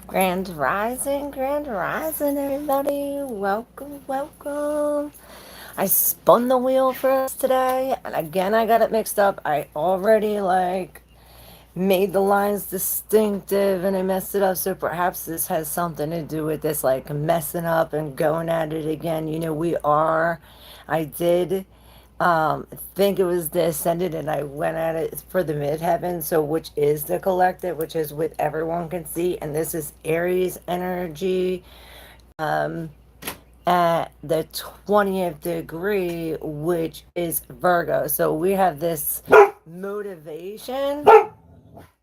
Grand rising, everybody. Welcome, welcome. I spun the wheel for us today, and again, I got it mixed up. I already made the lines distinctive and I messed it up. So perhaps this has something to do with this, like messing up and going at it again. We are. I did think it was the ascendant, and I went at it for the midheaven, so which is the collective, which is what everyone can see, and this is Aries energy at the 20th degree, which is Virgo. So we have this motivation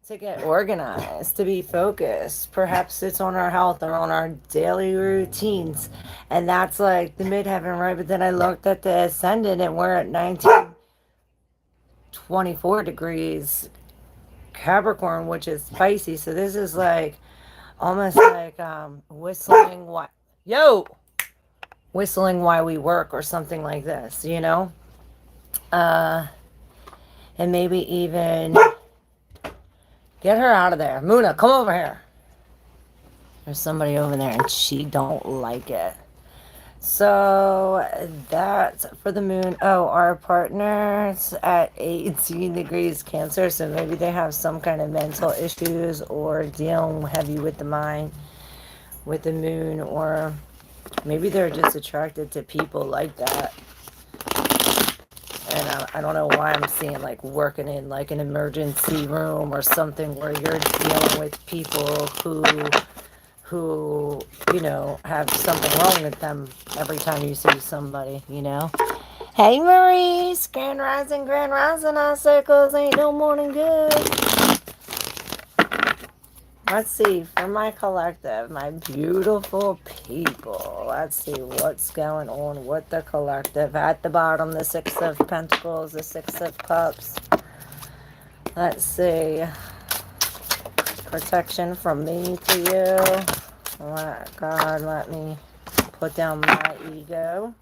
to get organized, to be focused. Perhaps it's on our health or on our daily routines. And that's like the midheaven, right? But then I looked at the ascendant and we're at 1924 degrees Capricorn, which is spicy. So this is like almost like whistling what yo whistling while we work or something like this. Uh and maybe even get her out of there. Muna, come over here. There's somebody over there and she don't like it. So that's for the moon. Oh, our partners at 18 degrees Cancer. So maybe they have some kind of mental issues or dealing heavy with the mind with the moon, or maybe they're just attracted to people like that. And I don't know why I'm seeing like working in like an emergency room or something where you're dealing with people who have something wrong with them every time you see somebody. Hey Maurice, Grand Rising, icicles ain't no morning good. Let's see, for my collective, my beautiful people, let's see what's going on with the collective. At the bottom, the Six of Pentacles, the Six of Cups. Let's see, protection from me to you. God, let me put down my ego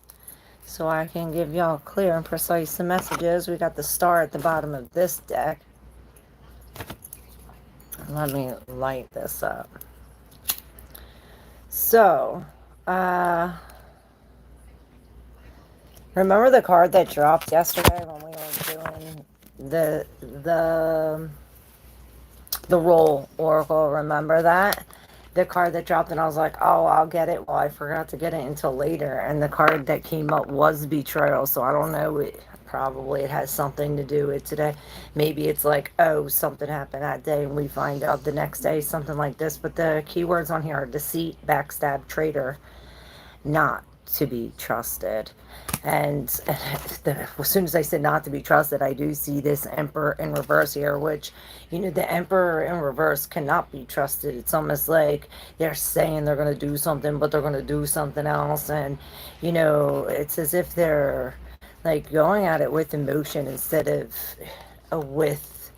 so I can give y'all clear and precise messages. We got the star at the bottom of this deck. Let me light this up. So, remember the card that dropped yesterday when we were doing the roll oracle? Remember that? The card that dropped, and I was like, oh, I'll get it. Well, I forgot to get it until later, and the card that came up was betrayal. So I don't know. Probably it has something to do with today. Maybe it's like, oh, something happened that day, and we find out the next day, something like this. But the keywords on here are deceit, backstab, traitor, not to be trusted. And as soon as I said not to be trusted, I do see this Emperor in reverse here, which, the Emperor in reverse cannot be trusted. It's almost like they're saying they're going to do something, but they're going to do something else. And, it's as if they're like going at it with emotion instead of with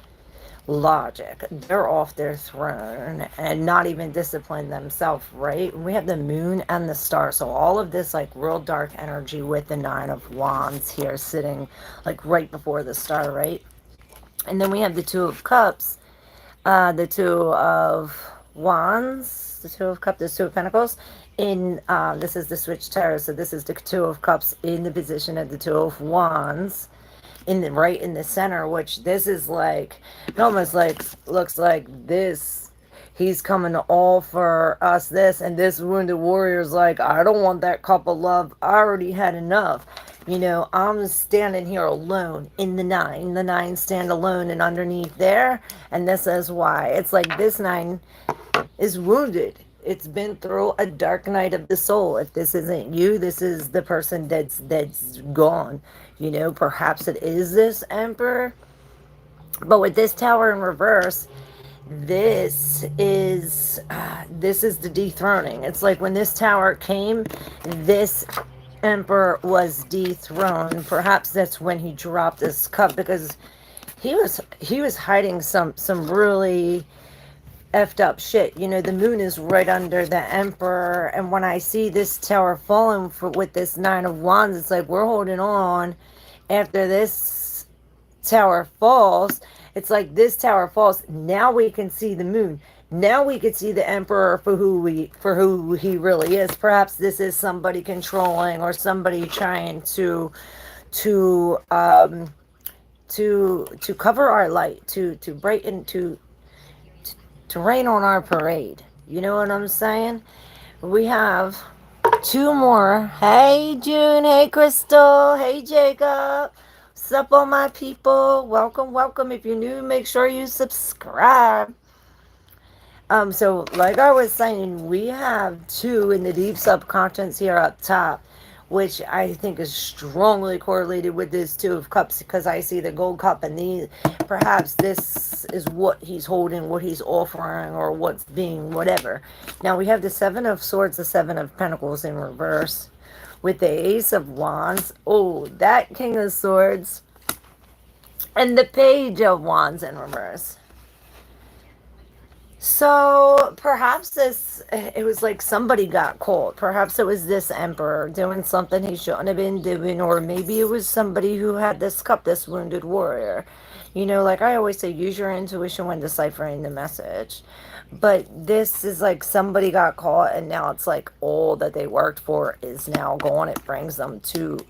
logic. They're off their throne and not even disciplined themselves, right? We have the moon and the star, so all of this like real dark energy with the Nine of Wands here sitting like right before the star, right? And then we have the Two of Cups, the Two of Wands, the Two of Cups, the Two of Pentacles. This is the switch tarot, so this is the Two of Cups in the position of the Two of Wands right in the center, which this is like, it almost like looks like this. He's coming to offer us this, and this wounded warrior's like, I don't want that cup of love. I already had enough. I'm standing here alone in the nine. The nine stand alone, and underneath there, and this is why. It's like this nine is wounded. It's been through a dark night of the soul. If this isn't you, this is the person that's gone. Perhaps it is this Emperor. But with this Tower in reverse, this is the dethroning. It's like when this Tower came, this Emperor was dethroned. Perhaps that's when he dropped this cup, because he was hiding some really effed up shit. The moon is right under the Emperor, and when I see this Tower falling with this Nine of Wands, it's like we're holding on. After this Tower falls, it's like this Tower falls. Now we can see the moon. Now we could see the emperor for who he really is. Perhaps this is somebody controlling or somebody trying to to cover our light, to brighten, to rain on our parade. You know what I'm saying? We have two more. Hey June, hey Crystal, hey Jacob. What's up, all my people? Welcome, welcome. If you're new, make sure you subscribe. So like I was saying, we have two in the deep subconscious here up top, which I think is strongly correlated with this two of cups because I see the gold cup and these perhaps this is what he's holding, what he's offering, or what's being whatever. Now we have the seven of swords, the seven of pentacles in reverse with the ace of wands. Oh, that king of swords and the page of wands in reverse. So perhaps it was like somebody got caught. Perhaps it was this emperor doing something he shouldn't have been doing, or maybe it was somebody who had this cup, this wounded warrior. You know, like I always say, use your intuition when deciphering the message. But this is like somebody got caught, and now it's like all that they worked for is now gone. It brings them to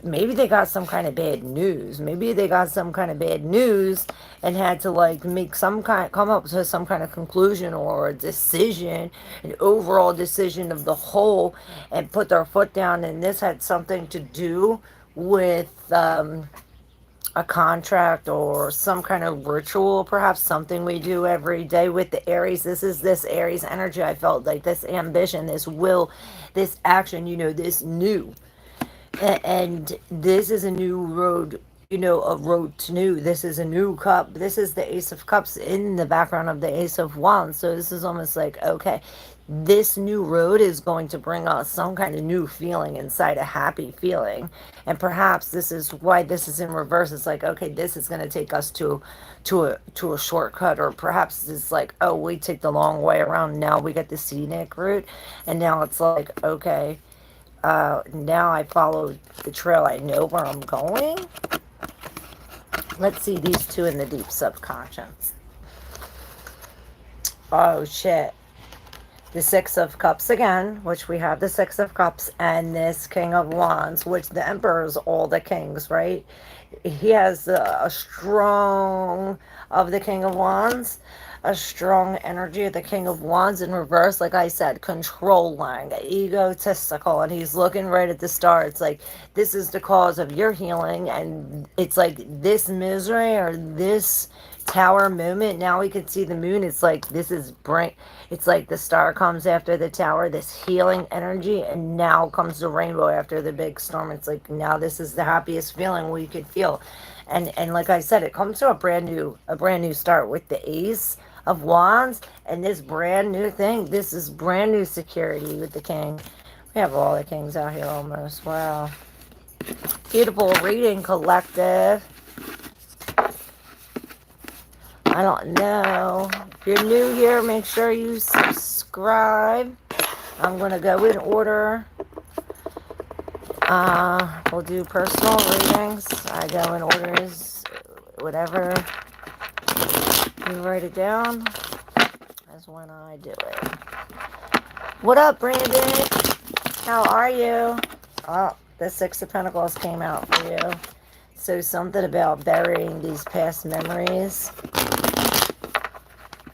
maybe they got some kind of bad news. Maybe they got some kind of bad news and had to like make some kind, come up to some kind of conclusion or a decision, an overall decision of the whole, and put their foot down. And this had something to do with a contract or some kind of ritual, perhaps something we do every day with the Aries. This is this Aries energy. I felt like this ambition, this will, this action, you know, this new. And this is a new road, you know, a road to new. This is a new cup. This is the ace of cups in the background of the ace of wands. So this is almost like, okay, this new road is going to bring us some kind of new feeling inside, a happy feeling. And perhaps this is why this is in reverse. It's like, okay, this is going to take us to a shortcut, or perhaps it's like, oh, we take the long way around, now we get the scenic route. And now it's like, okay, now I follow the trail. I know where I'm going. Let's see these two in the deep subconscious. Oh, shit. The Six of Cups again, which we have the Six of Cups, and this King of Wands, which the Emperor is all the kings, right? He has a strong of the King of Wands, a strong energy of the King of Wands in reverse, like I said, controlling, egotistical, and he's looking right at the star. It's like, this is the cause of your healing, and it's like this misery or this tower moment. Now we can see the moon. It's like this is bright. It's like the star comes after the tower, this healing energy, and now comes the rainbow after the big storm. It's like now this is the happiest feeling we could feel. And like I said, it comes to a brand new start with the ace of wands and this brand new thing. This is brand new security with the king. We have all the kings out here almost. Wow. Beautiful reading, collective. I don't know. If you're new here, make sure you subscribe. I'm going to go in order. We'll do personal readings. I go in orders, whatever. You write it down. That's when I do it. What up, Brandon? How are you? Oh, the Six of Pentacles came out for you. So something about burying these past memories.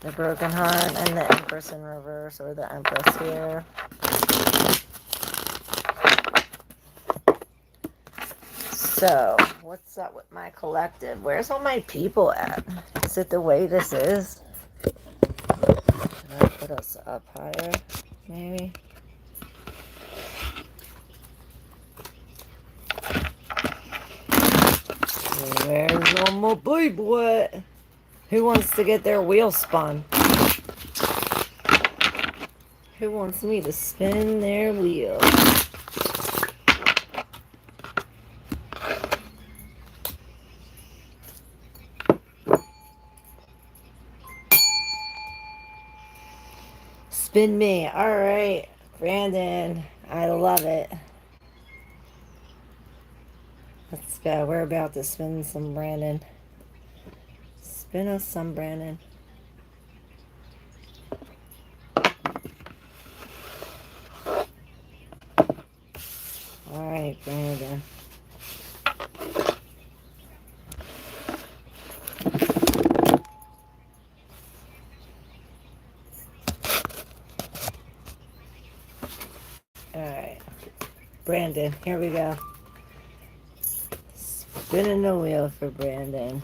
The broken heart and the Empress in reverse, or the Empress here. So, what's up with my collective? Where's all my people at? Is it the way this is? Should I put us up higher? Maybe? Where's all my people at? Who wants to get their wheel spun? Who wants me to spin their wheel? Spin me. All right, Brandon. I love it. Let's go. We're about to spin some Brandon. Spin us some Brandon. Brandon. All right, Brandon. Here we go. Spinning the wheel for Brandon.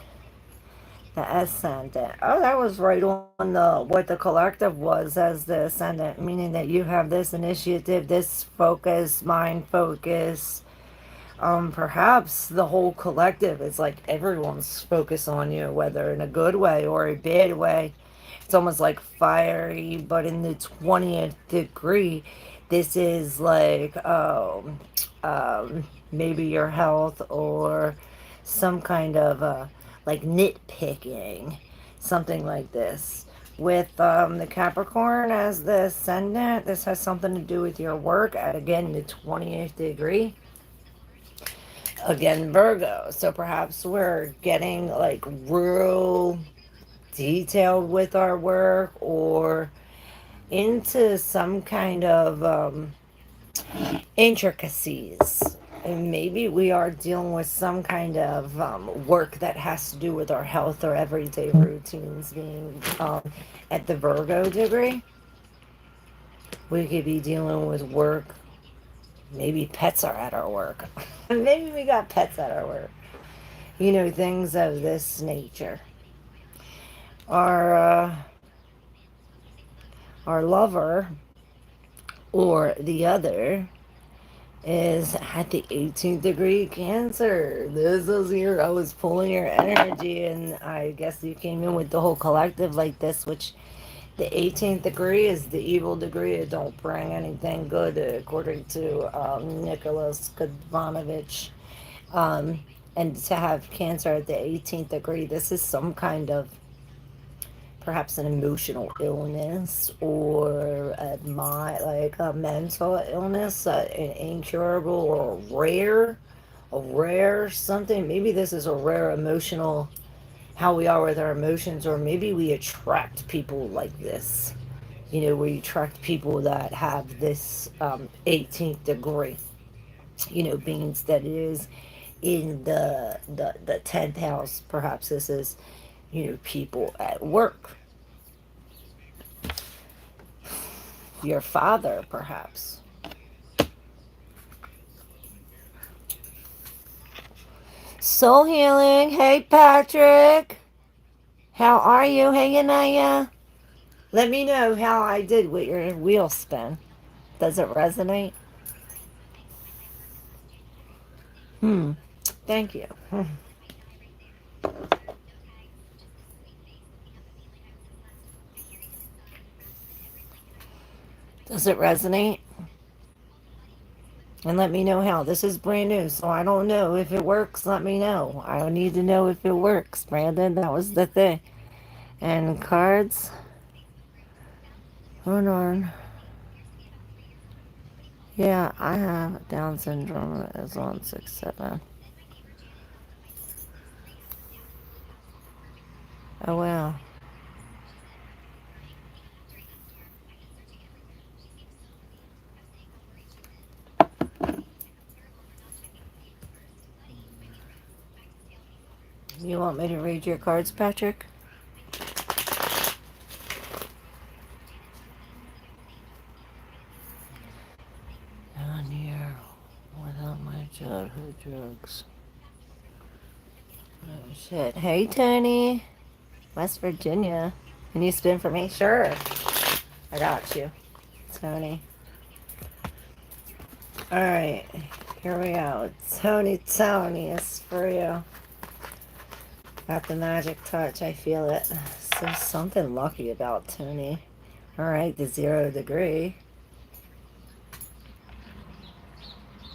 The ascendant. Oh, that was right on the what the collective was as the ascendant, meaning that you have this initiative, this focus, mind focus. Perhaps the whole collective is like everyone's focus on you, whether in a good way or a bad way. It's almost like fiery, but in the 20th degree, this is like maybe your health or some kind of like nitpicking, something like this. With the Capricorn as the ascendant, this has something to do with your work at again the 28th degree. Again, Virgo. So perhaps we're getting like real detailed with our work or into some kind of intricacies. And maybe we are dealing with some kind of work that has to do with our health or everyday routines being at the Virgo degree. We could be dealing with work. Maybe pets are at our work. Maybe we got pets at our work. You know, things of this nature. Our, uh, our lover or the other is at the 18th degree Cancer. This is your, I was pulling your energy, and I guess you came in with the whole collective like this, which the 18th degree is the evil degree. It don't bring anything good, according to Nicholas Kudvanovich. Um, and to have Cancer at the 18th degree, this is some kind of perhaps an emotional illness or like a mental illness, an incurable or a rare something. Maybe this is a rare emotional, how we are with our emotions, or maybe we attract people like this. You know, we attract people that have this 18th degree. You know, means that it is in the 10th house. Perhaps this is, you know, people at work, your father, perhaps. Soul healing. Hey, Patrick. How are you? Hey, Anaya. Let me know how I did with your wheel spin. Does it resonate? Hmm. Thank you. Does it resonate? And let me know how. This is brand new, so I don't know if it works. Let me know. I need to know if it works, Brandon. That was the thing. And cards. Hold on. Yeah, I have Down syndrome. It's on 6-7. Oh, wow. You want me to read your cards, Patrick? Down here, without my childhood drugs. Oh, shit. Hey, Tony. West Virginia. You need to spin for me? Sure. I got you, Tony. Alright, here we go. Tony, it's for you. Got the magic touch, I feel it. So something lucky about Tony. Alright, the 0 degree.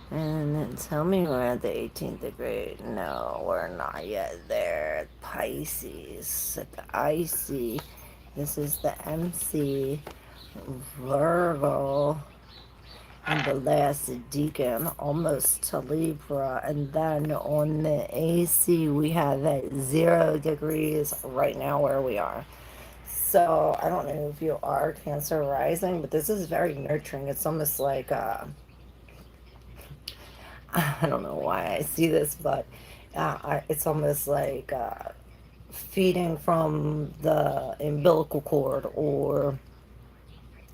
And then tell me we're at the 18th degree. No, we're not yet there. Pisces, at the IC. This is the MC. Virgo. And the last deacon, almost to Libra. And then on the AC, we have at 0 degrees right now where we are. So I don't know if you are Cancer rising, but this is very nurturing. It's almost like I don't know why I see this, but it's almost like feeding from the umbilical cord or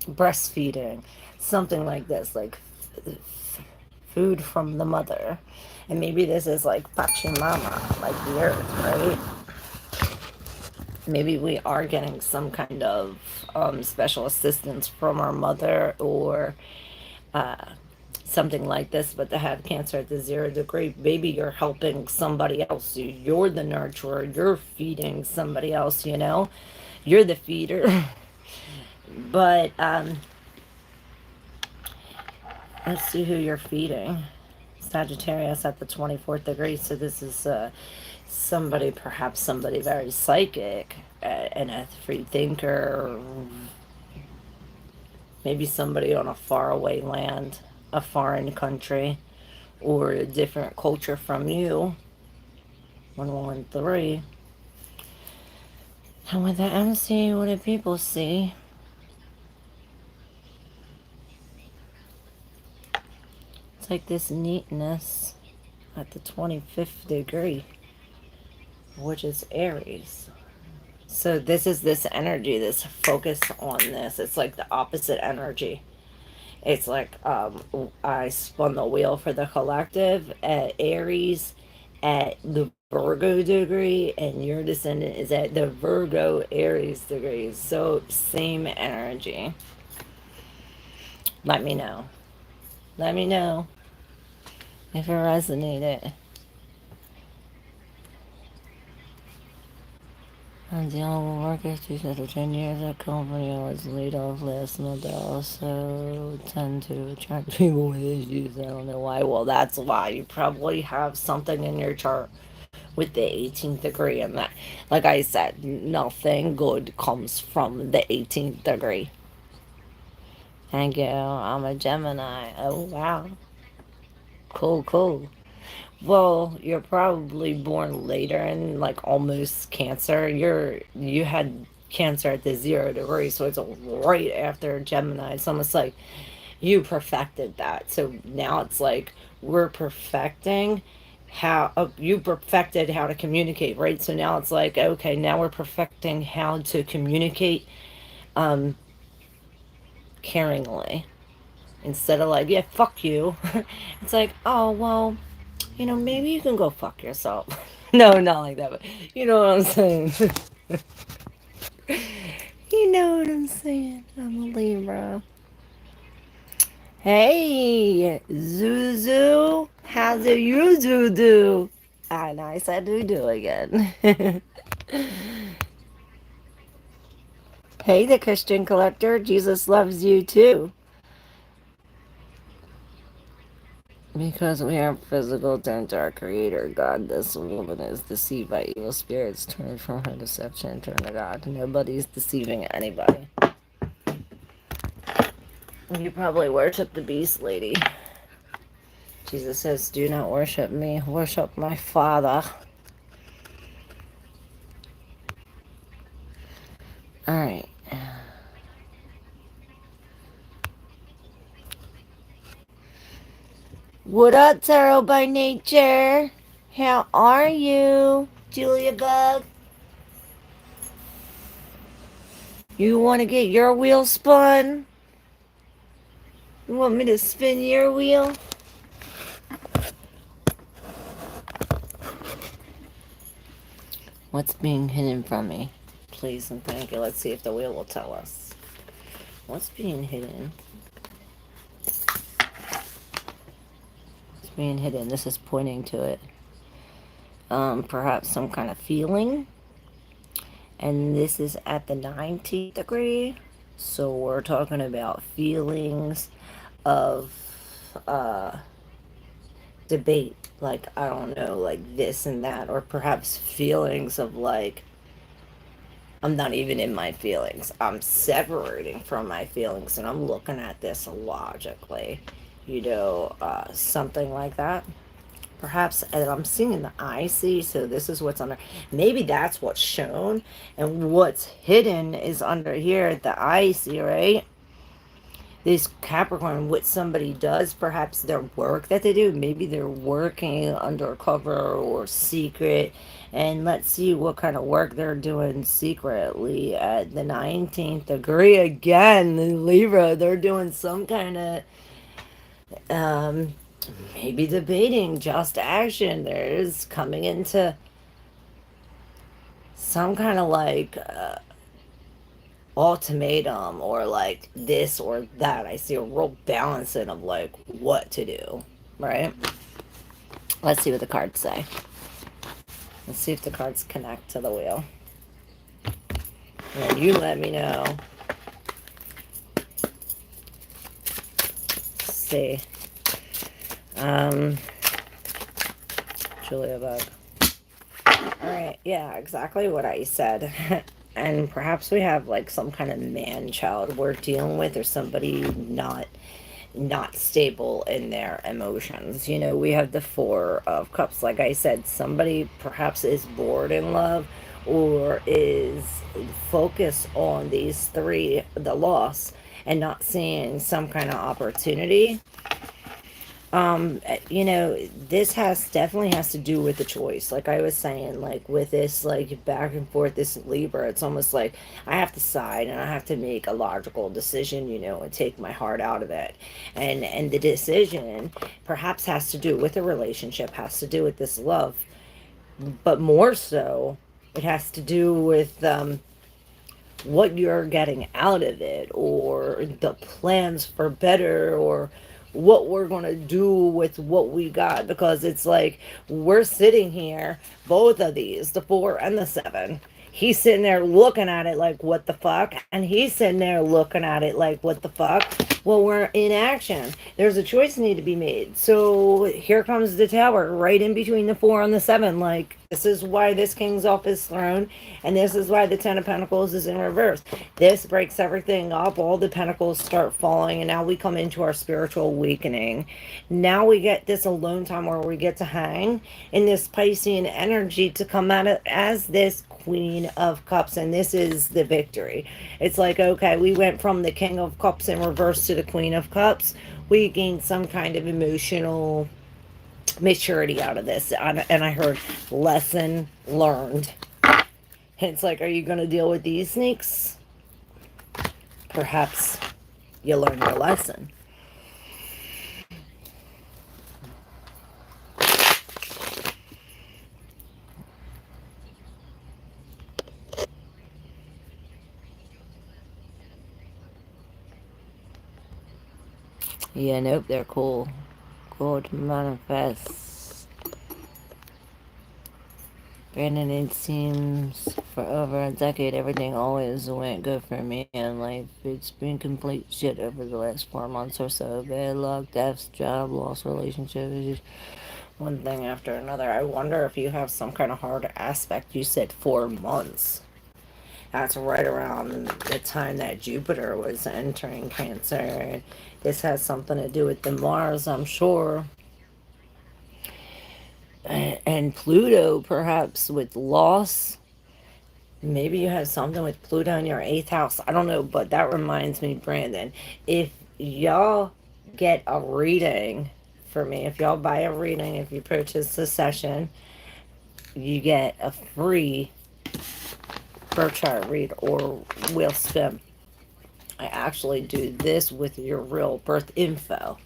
breastfeeding, something like this, like food from the mother. And maybe this is like Pachamama, like the earth, right? Maybe we are getting some kind of special assistance from our mother or uh, something like this. But to have cancer at the 0 degree, maybe you're helping somebody else. You're the nurturer, you're feeding somebody else, you know? You're the feeder. But let's see who you're feeding. Sagittarius at the 24th degree. So this is somebody, perhaps somebody very psychic, and a free thinker, maybe somebody on a faraway land, a foreign country, or a different culture from you. 113. And with the MC, what do people see? It's like this neatness at the 25th degree, which is Aries. So this is this energy, this focus on this. It's like the opposite energy. It's like I spun the wheel for the collective at Aries at the Virgo degree, and your descendant is at the Virgo Aries degree. So same energy. Let me know. Let me know if it resonated. I'm dealing with work issues after 10 years at company. I was laid off last month. I also tend to attract people with issues. I don't know why. Well, that's why. You probably have something in your chart with the 18th degree, and that, like I said, nothing good comes from the 18th degree. Thank you. I'm a Gemini. Oh, wow. Cool, cool. Well, you're probably born later in like almost Cancer. You had Cancer at the 0 degree, so it's right after Gemini. It's almost like you perfected that. So now it's like we're perfecting how you perfected how to communicate, right? So now it's like okay, now we're perfecting how to communicate um caringly instead of like yeah, fuck you. It's like oh well, you know, maybe you can go fuck yourself. No, not like that, but you know what I'm saying. You know what I'm saying. I'm a Libra. Hey, Zuzu, how do you do? And I said do again. Hey, the Christian collector, Jesus loves you too. Because we are physical turned to our creator God, this woman is deceived by evil spirits, turned from her deception and turned to God. Nobody's deceiving anybody. You probably worship the beast lady. Jesus says, do not worship me, worship my Father. Alright. What up, Tarot by Nature? How are you, Julia Bug? You want to get your wheel spun? You want me to spin your wheel? What's being hidden from me? Please and thank you. Let's see if the wheel will tell us. What's being hidden? What's being hidden? This is pointing to it. Perhaps some kind of feeling. And this is at the 19th degree. So we're talking about feelings of debate. Like, I don't know, like this and that. Or perhaps feelings of like, I'm not even in my feelings. I'm separating from my feelings and I'm looking at this logically. You know, something like that. Perhaps, and I'm seeing the IC, so this is what's under. Maybe that's what's shown, and what's hidden is under here at the IC, right? this Capricorn, what somebody does, perhaps their work that they do, maybe they're working undercover or secret. And let's see what kind of work they're doing secretly at the 19th degree again. The Libra, they're doing some kind of um, maybe debating, just action. There's coming into some kind of like ultimatum or like this or that. I see a real balancing of like what to do, right? Let's see what the cards say. Let's see if the cards connect to the wheel. And you let me know. Let's see. Um, Julia Bug. All right, yeah, exactly what I said. And perhaps we have like some kind of man child we're dealing with, or somebody not stable in their emotions. You know, we have the Four of Cups. Like I said, somebody perhaps is bored in love or is focused on these three, the loss, and not seeing some kind of opportunity. You know, this has definitely has to do with the choice. Like I was saying, like with this like back and forth, this Libra, it's almost like I have to side and I have to make a logical decision, you know, and take my heart out of it. And the decision perhaps has to do with a relationship, has to do with this love, but more so it has to do with what you're getting out of it, or the plans for better, or what we're going to do with what we got. Because it's like we're sitting here, both of these, the 4 and the 7, he's sitting there looking at it like what the fuck, and he's sitting there looking at it like what the fuck. Well, we're in action. There's a choice need to be made. So here comes the Tower right in between the 4 and the 7. Like, this is why this king's off his throne, and this is why the 10 of Pentacles is in reverse. This breaks everything up. All the pentacles start falling, and now we come into our spiritual awakening. Now we get this alone time where we get to hang in this Piscean energy to come at it as this Queen of Cups, and this is the victory. It's like, okay, we went from the King of Cups in reverse to the Queen of Cups. We gained some kind of emotional maturity out of this, and I heard lesson learned. It's like, are you going to deal with these snakes? Perhaps you learned your lesson. Yeah, nope, they're cool. Cool to manifest. Brandon, it seems for over a decade, everything always went good for me in life. It's been complete shit over the last 4 months or so. Bad luck, deaths, job loss, relationships. It's just one thing after another. I wonder if you have some kind of hard aspect. You said 4 months. That's right around the time that Jupiter was entering Cancer. And this has something to do with the Mars, I'm sure. And Pluto, perhaps, with loss. Maybe you have something with Pluto in your 8th house. I don't know, but that reminds me, Brandon, if y'all get a reading for me, if y'all buy a reading, if you purchase a session, you get a free birth chart read or wheel spin. I actually do this with your real birth info.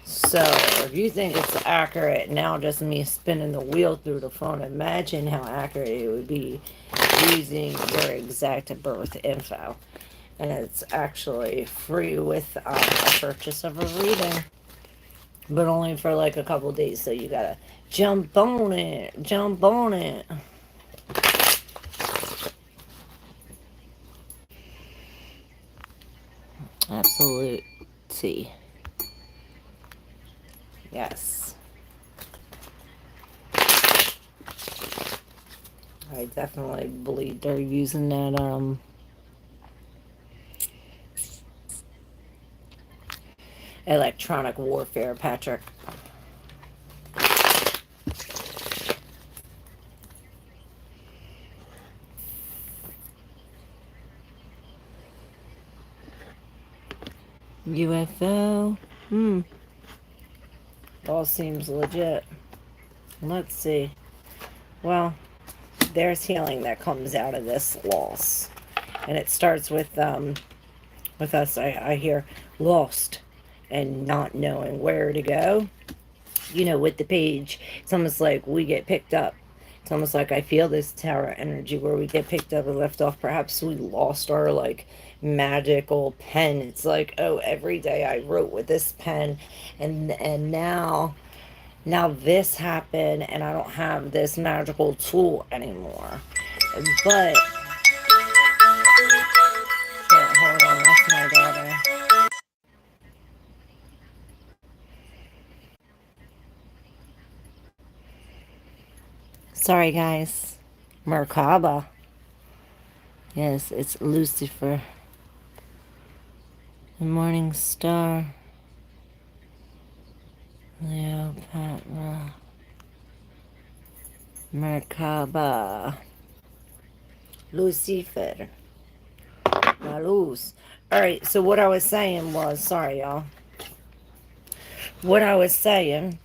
So if you think it's accurate, now just me spinning the wheel through the phone, imagine how accurate it would be using your exact birth info. And it's actually free with a purchase of a reading, but only for like a couple days. So you gotta jump on it, jump on it. Absolutely. Yes. I definitely believe they're using that electronic warfare, Patrick. UFO. Hmm. All seems legit. Let's see. Well, there's healing that comes out of this loss. And it starts with us, I hear, lost and not knowing where to go. You know, with the page, it's almost like we get picked up. It's almost like I feel this tower energy where we get picked up and left off. Perhaps we lost our, like, magical pen. It's like, oh, every day I wrote with this pen, and now this happened, and I don't have this magical tool anymore. But yeah, hold on, that's my daughter. Sorry, guys. Merkaba. Yes, it's Lucifer. The Morning Star. Cleopatra. Merkaba. Lucifer. La luz. Alright, so what I was saying was, sorry, y'all. What I was saying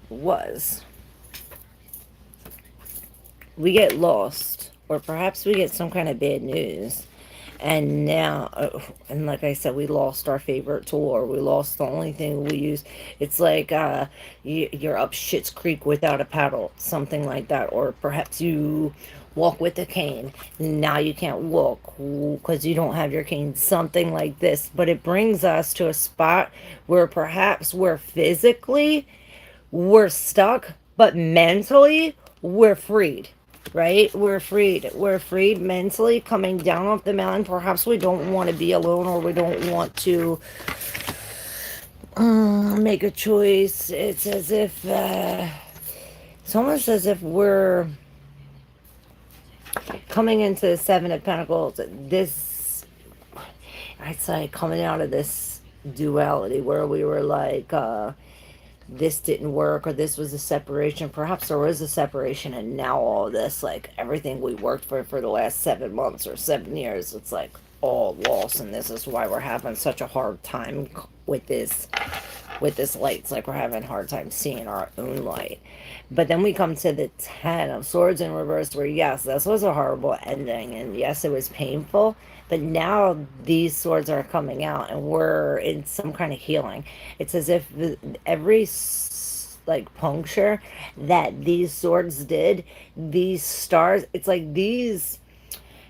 was, we get lost, or perhaps we get some kind of bad news, and now, and like I said, we lost our favorite tool, or we lost the only thing we use. It's like you're up Shit's Creek without a paddle, something like that. Or perhaps you walk with a cane, now you can't walk because you don't have your cane, something like this. But it brings us to a spot where perhaps we're stuck, but mentally we're freed, right? We're freed mentally, coming down off the mountain. Perhaps we don't want to be alone, or we don't want to make a choice. It's as if it's almost as if we're coming into the Seven of Pentacles. This, I'd say, coming out of this duality where we were like, this didn't work, or this was a separation. Perhaps there was a separation, and now all this, like everything we worked for the last 7 months or 7 years, it's like all lost. And this is why we're having such a hard time with this light. It's like we're having a hard time seeing our own light. But then we come to the 10 of Swords in reverse, where yes, this was a horrible ending, and yes, it was painful, but now these swords are coming out, and we're in some kind of healing. It's as if every like puncture that these swords did, these stars, it's like these,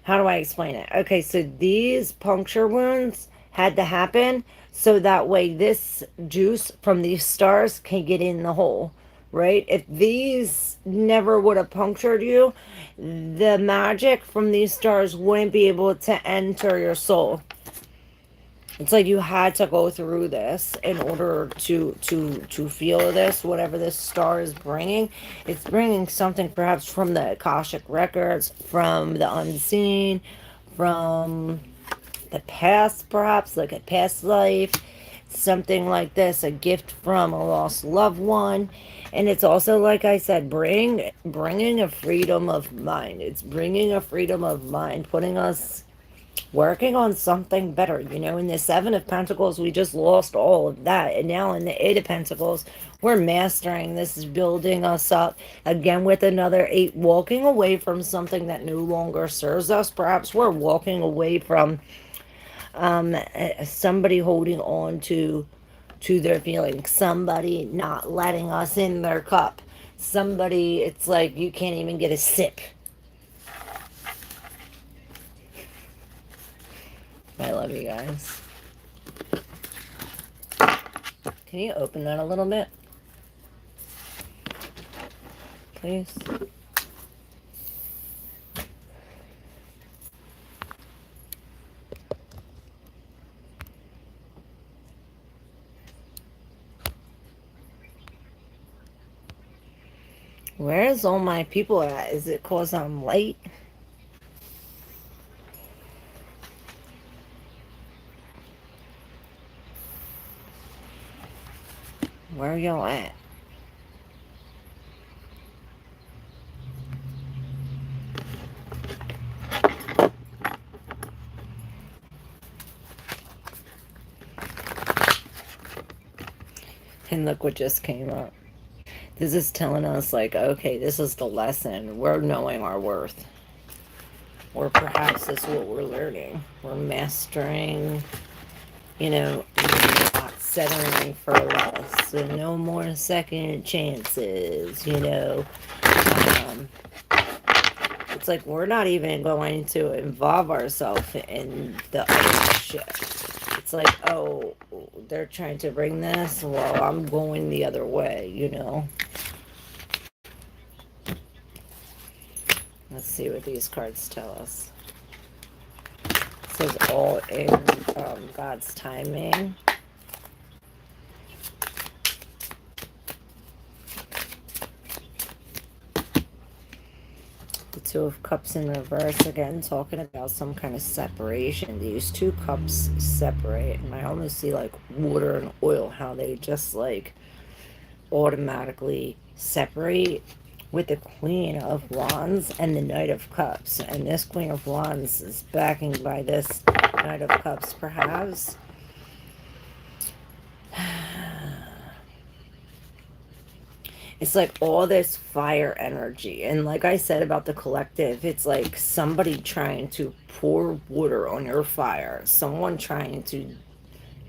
how do I explain it? Okay, so these puncture wounds had to happen so that way this juice from these stars can get in the hole, right? If these never would have punctured you, the magic from these stars wouldn't be able to enter your soul. It's like you had to go through this in order to feel this, whatever this star is bringing. It's bringing something perhaps from the Akashic records, from the unseen, from the past, perhaps like a past life, something like this, a gift from a lost loved one. And it's also, like I said, bringing a freedom of mind. It's bringing a freedom of mind, putting us working on something better. You know, in the Seven of Pentacles, we just lost all of that. And now in the Eight of Pentacles, we're mastering this, is building us up again with another 8, walking away from something that no longer serves us. Perhaps we're walking away from somebody holding on to their feelings, somebody not letting us in their cup, somebody, it's like you can't even get a sip. I love you guys. Can you open that a little bit, please? Where's all my people at? Is it cause I'm late? Where are y'all at? And look what just came up. This is telling us, like, okay, this is the lesson. We're knowing our worth. Or perhaps this is what we're learning. We're mastering, not settling for less. So no more second chances. Um, it's like we're not even going to involve ourselves in the other shit. It's like, oh, they're trying to bring this. Well, I'm going the other way. Let's see what these cards tell us. It says all in God's timing. The Two of Cups in reverse, again, talking about some kind of separation. These two cups separate, and I almost see like water and oil, how they just like automatically separate, with the Queen of Wands and the Knight of Cups. And this Queen of Wands is backing by this Knight of Cups, perhaps. It's like all this fire energy. And like I said about the collective, it's like somebody trying to pour water on your fire. Someone trying to,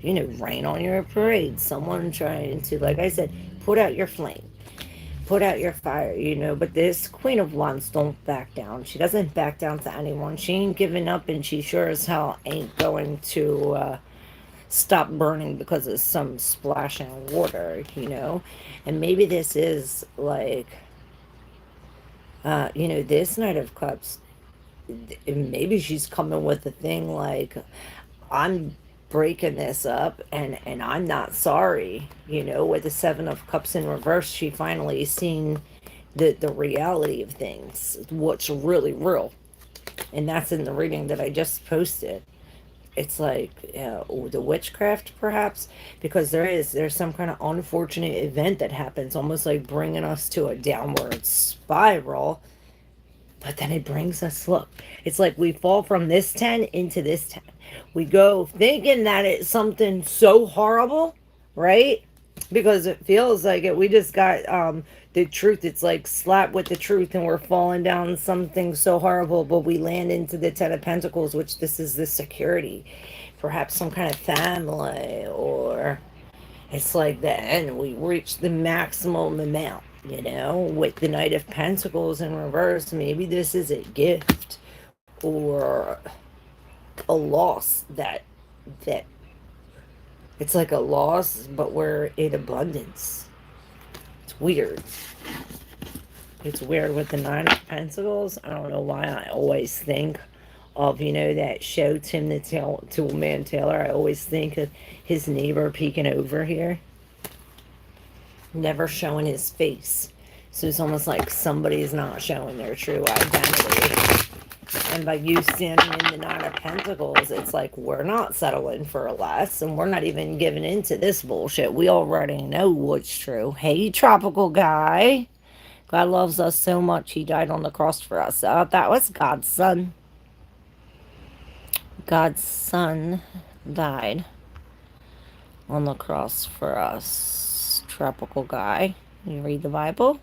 rain on your parade. Someone trying to, like I said, put out your flame. Put out your fire. But this Queen of Wands don't back down. She doesn't back down to anyone. She ain't giving up, and she sure as hell ain't going to stop burning because of some splashing of water. And maybe this is like, this Knight of Cups, maybe she's coming with a thing like, I'm breaking this up, and I'm not sorry. With the Seven of Cups in reverse, she finally seen the reality of things, what's really real. And that's in the reading that I just posted. It's like the witchcraft, perhaps, because there's some kind of unfortunate event that happens, almost like bringing us to a downward spiral. But then it brings us, look, it's like we fall from this 10 into this 10. We go thinking that it's something so horrible, right? Because it feels like it. We just got the truth. It's like slap with the truth, and we're falling down something so horrible, but we land into the Ten of Pentacles, which this is the security. Perhaps some kind of family, or it's like the end. We reach the maximum amount, with the Knight of Pentacles in reverse. Maybe this is a gift or a loss that it's like a loss, but we're in abundance. It's weird. It's weird with the Nine of Pentacles. I don't know why I always think of, that show Tim the Toolman Taylor. I always think of his neighbor peeking over here, never showing his face. So it's almost like somebody's not showing their true identity. And by you standing in the Nine of Pentacles, it's like we're not settling for less, and we're not even giving into this bullshit. We already know what's true. Hey, tropical guy. God loves us so much, he died on the cross for us. That was God's son. God's son died on the cross for us. Tropical guy. You read the Bible?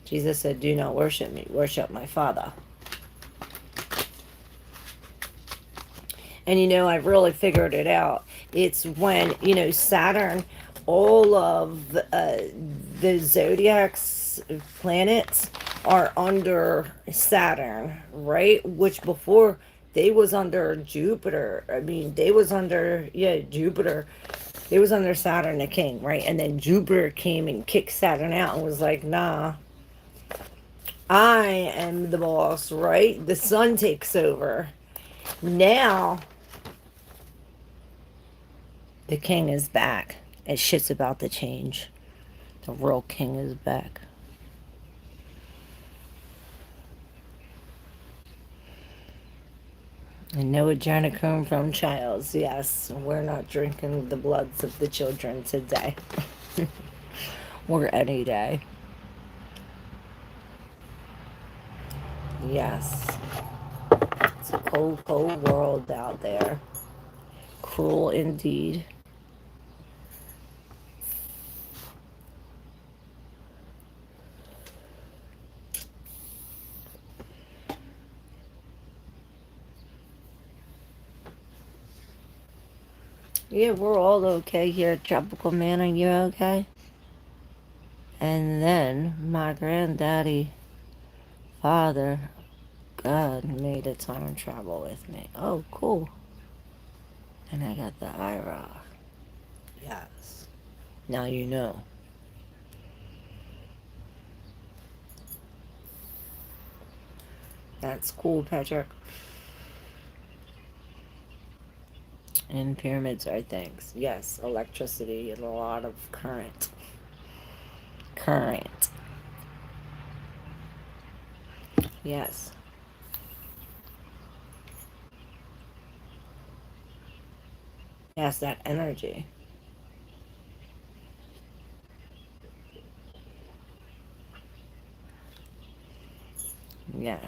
Jesus said, do not worship me, worship my Father. And I've really figured it out. It's when, Saturn, all of the zodiac's planets are under Saturn, right? Which before they was under Jupiter. I mean, they was under, Jupiter. They was under Saturn, the king, right? And then Jupiter came and kicked Saturn out and was like, nah, I am the boss, right? The sun takes over. Now, the king is back. And shit's about to change. The real king is back. And no adrenochrome from Childs. Yes, we're not drinking the bloods of the children today. Or any day. Yes. It's a cold, cold world out there. cruel indeed. Yeah, we're all okay here at Tropical Man. Are you okay? And then my granddaddy, father, God made a time travel with me. Oh, cool. And I got the IRA. Yes. Now you know. That's cool, Patrick. And pyramids are things. Yes, electricity and a lot of current. Current. Yes. Yes, that energy. Yes.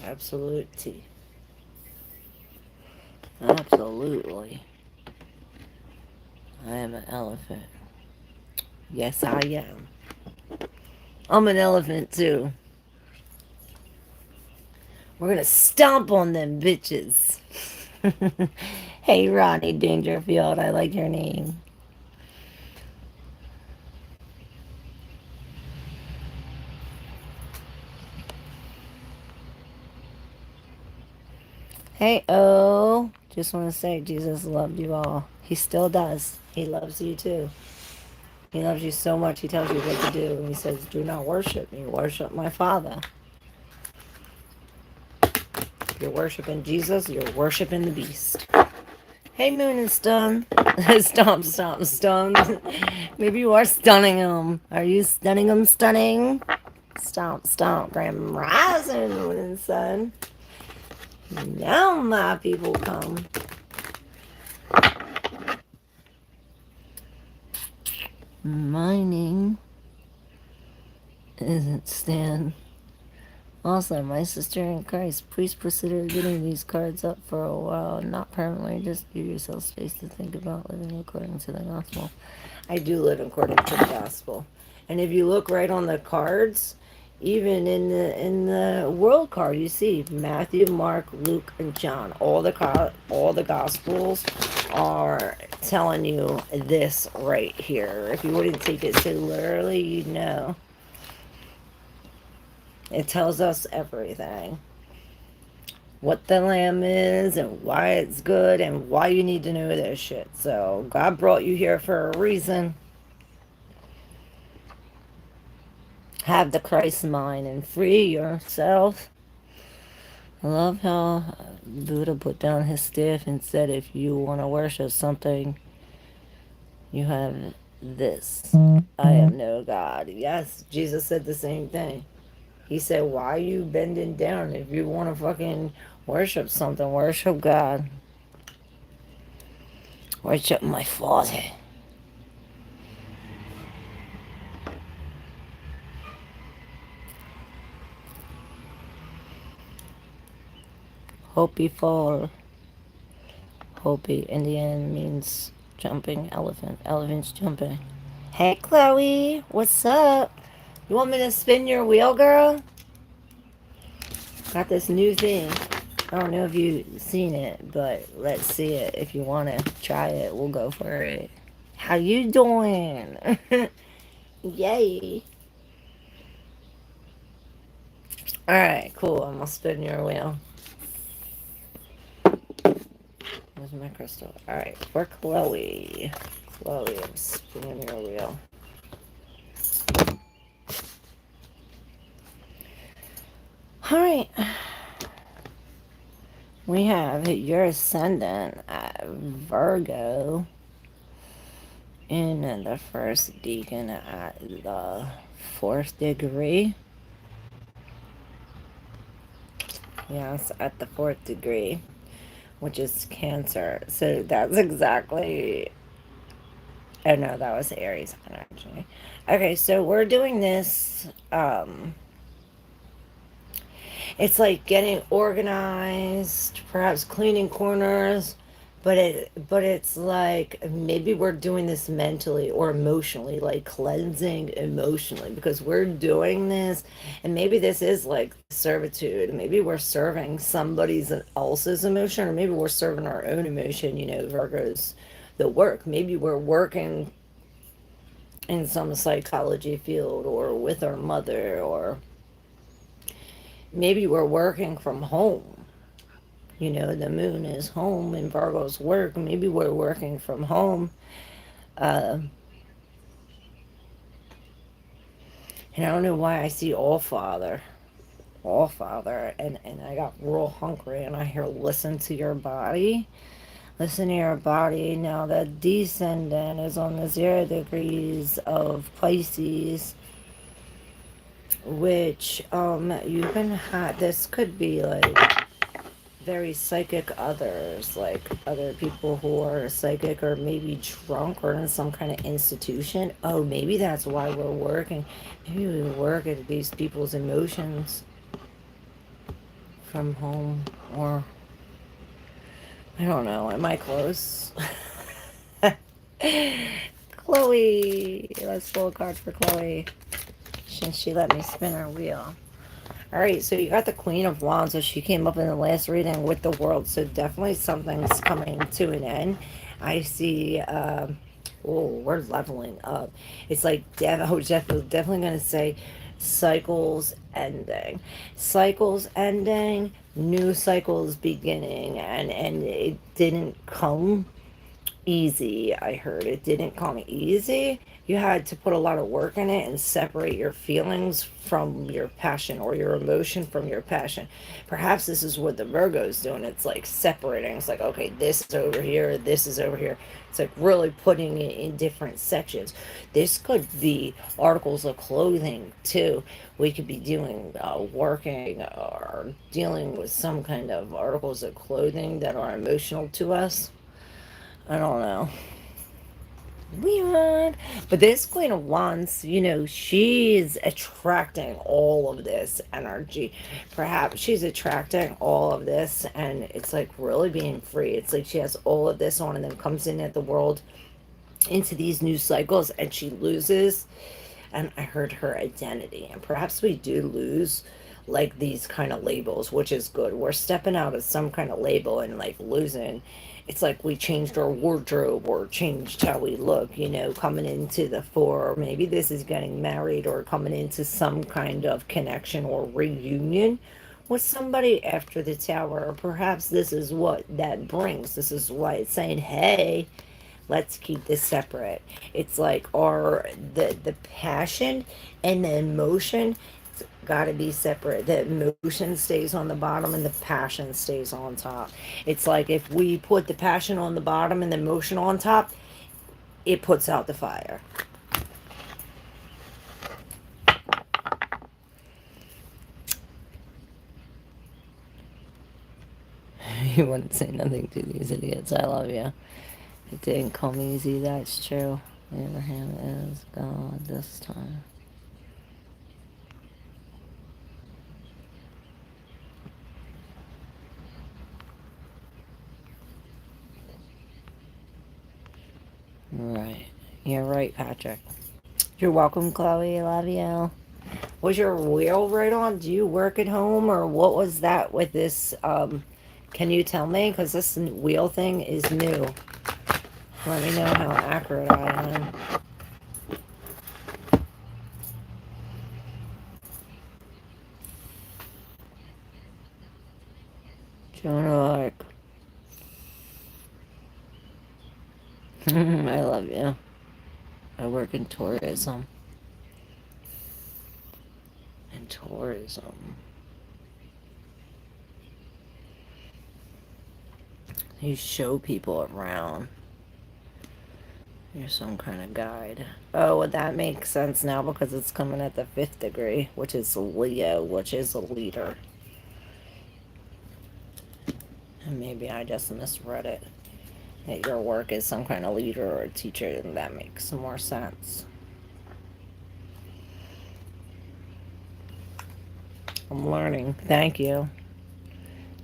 Absolutely. Absolutely. I am an elephant. Yes, I am. I'm an elephant too. We're gonna stomp on them bitches. Hey, Ronnie Dangerfield, I like your name. Hey, oh, just want to say Jesus loved you all. He still does. He loves you too. He loves you so much, he tells you what to do. And he says, do not worship me, worship my Father. If you're worshiping Jesus, you're worshiping the beast. Hey, Moon and Stun. Stomp, stomp, stun. Maybe you are stunning him. Are you stunning him, stunning? Stomp, stomp, Grand Rising, Moon and Sun. Now my people come. Mining isn't Stan. Also, my sister in Christ, please consider getting these cards up for a while, not permanently. Just give yourself space to think about living according to the gospel. I do live according to the gospel, and if you look right on the cards, even in the world card, you see Matthew, Mark, Luke, and John. All the gospels are telling you this right here. If you wouldn't take it so literally, you'd know. It tells us everything. What the lamb is and why it's good and why you need to know this shit. So God brought you here for a reason. Have the Christ mind and free yourself. I love how Buddha put down his staff and said if you want to worship something, you have this. I am no God. Yes, Jesus said the same thing. He said, why are you bending down? If you want to fucking worship something, worship God. Worship my Father. Hopi fall. Hopi in the end means jumping elephant. Elephant's jumping. Hey, Chloe. What's up? You want me to spin your wheel, girl? Got this new thing. I don't know if you've seen it, but let's see it. If you want to try it, we'll go for it. How you doing? Yay. Alright, cool. I'm gonna spin your wheel. Where's my crystal? Alright, for Chloe. Chloe, I'm spinning your wheel. Alright. We have your ascendant at Virgo in the first decan at the fourth degree. Yes, at the fourth degree, which is Cancer. So that's exactly. Oh no, that was Aries actually. Okay, so we're doing this. It's like getting organized, perhaps cleaning corners, but it's like maybe we're doing this mentally or emotionally, like cleansing emotionally because we're doing this, and maybe this is like servitude. Maybe we're serving somebody's else's emotion, or maybe we're serving our own emotion. Virgos, the work. Maybe we're working in some psychology field or with our mother, or maybe we're working from home. The moon is home in Virgo's work. Maybe we're working from home. Uh, and I don't know why I see All Father, and I got real hungry, and I hear listen to your body. Listen to your body. Now the descendant is on the 0 degrees of Pisces, which you can have. This could be like very psychic others, like other people who are psychic or maybe drunk or in some kind of institution. Oh, maybe that's why we're working. Maybe we work at these people's emotions from home, or I don't know. Am I close? Chloe, let's pull a card for Chloe since she let me spin her wheel. All right, so you got the Queen of Wands, so she came up in the last reading with the World, so definitely something's coming to an end. I see, we're leveling up. It's like, I was definitely going to say cycles ending. Cycles ending, new cycles beginning, and it didn't come easy. I heard it didn't come easy. You had to put a lot of work in it and separate your feelings from your passion, or your emotion from your passion. Perhaps this is what the Virgo's doing. It's like separating. It's like, okay, this is over here, this is over here. It's like really putting it in different sections. This could be articles of clothing too. We could be doing working or dealing with some kind of articles of clothing that are emotional to us. I don't know. Weird. But this Queen of Wands, she's attracting all of this energy. Perhaps she's attracting all of this, and it's like really being free. It's like she has all of this on and then comes in at the world into these new cycles, and she loses. And I heard her identity. And perhaps we do lose like these kind of labels, which is good. We're stepping out of some kind of label and like losing. It's like we changed our wardrobe or changed how we look, coming into the fore. Or maybe this is getting married or coming into some kind of connection or reunion with somebody after the tower. Or perhaps this is what that brings. This is why it's saying, hey, let's keep this separate. It's like the passion and the emotion got to be separate. The emotion stays on the bottom and the passion stays on top. It's like if we put the passion on the bottom and the emotion on top, it puts out the fire. You wouldn't say nothing to these idiots. I love you. It didn't come easy, that's true. Abraham is God this time. Right. You're right, Patrick. You're welcome, Chloe. Love you. Was your wheel right on? Do you work at home, or what was that with this? Can you tell me? Because this wheel thing is new. Let me know how accurate I am. Joan Arc. I love you. I work in tourism. In tourism. You show people around. You're some kind of guide. Oh, well, that makes sense now because it's coming at the 5th degree, which is Leo, which is a leader. And maybe I just misread it. That your work is some kind of leader or a teacher, and that makes more sense. I'm learning. Thank you.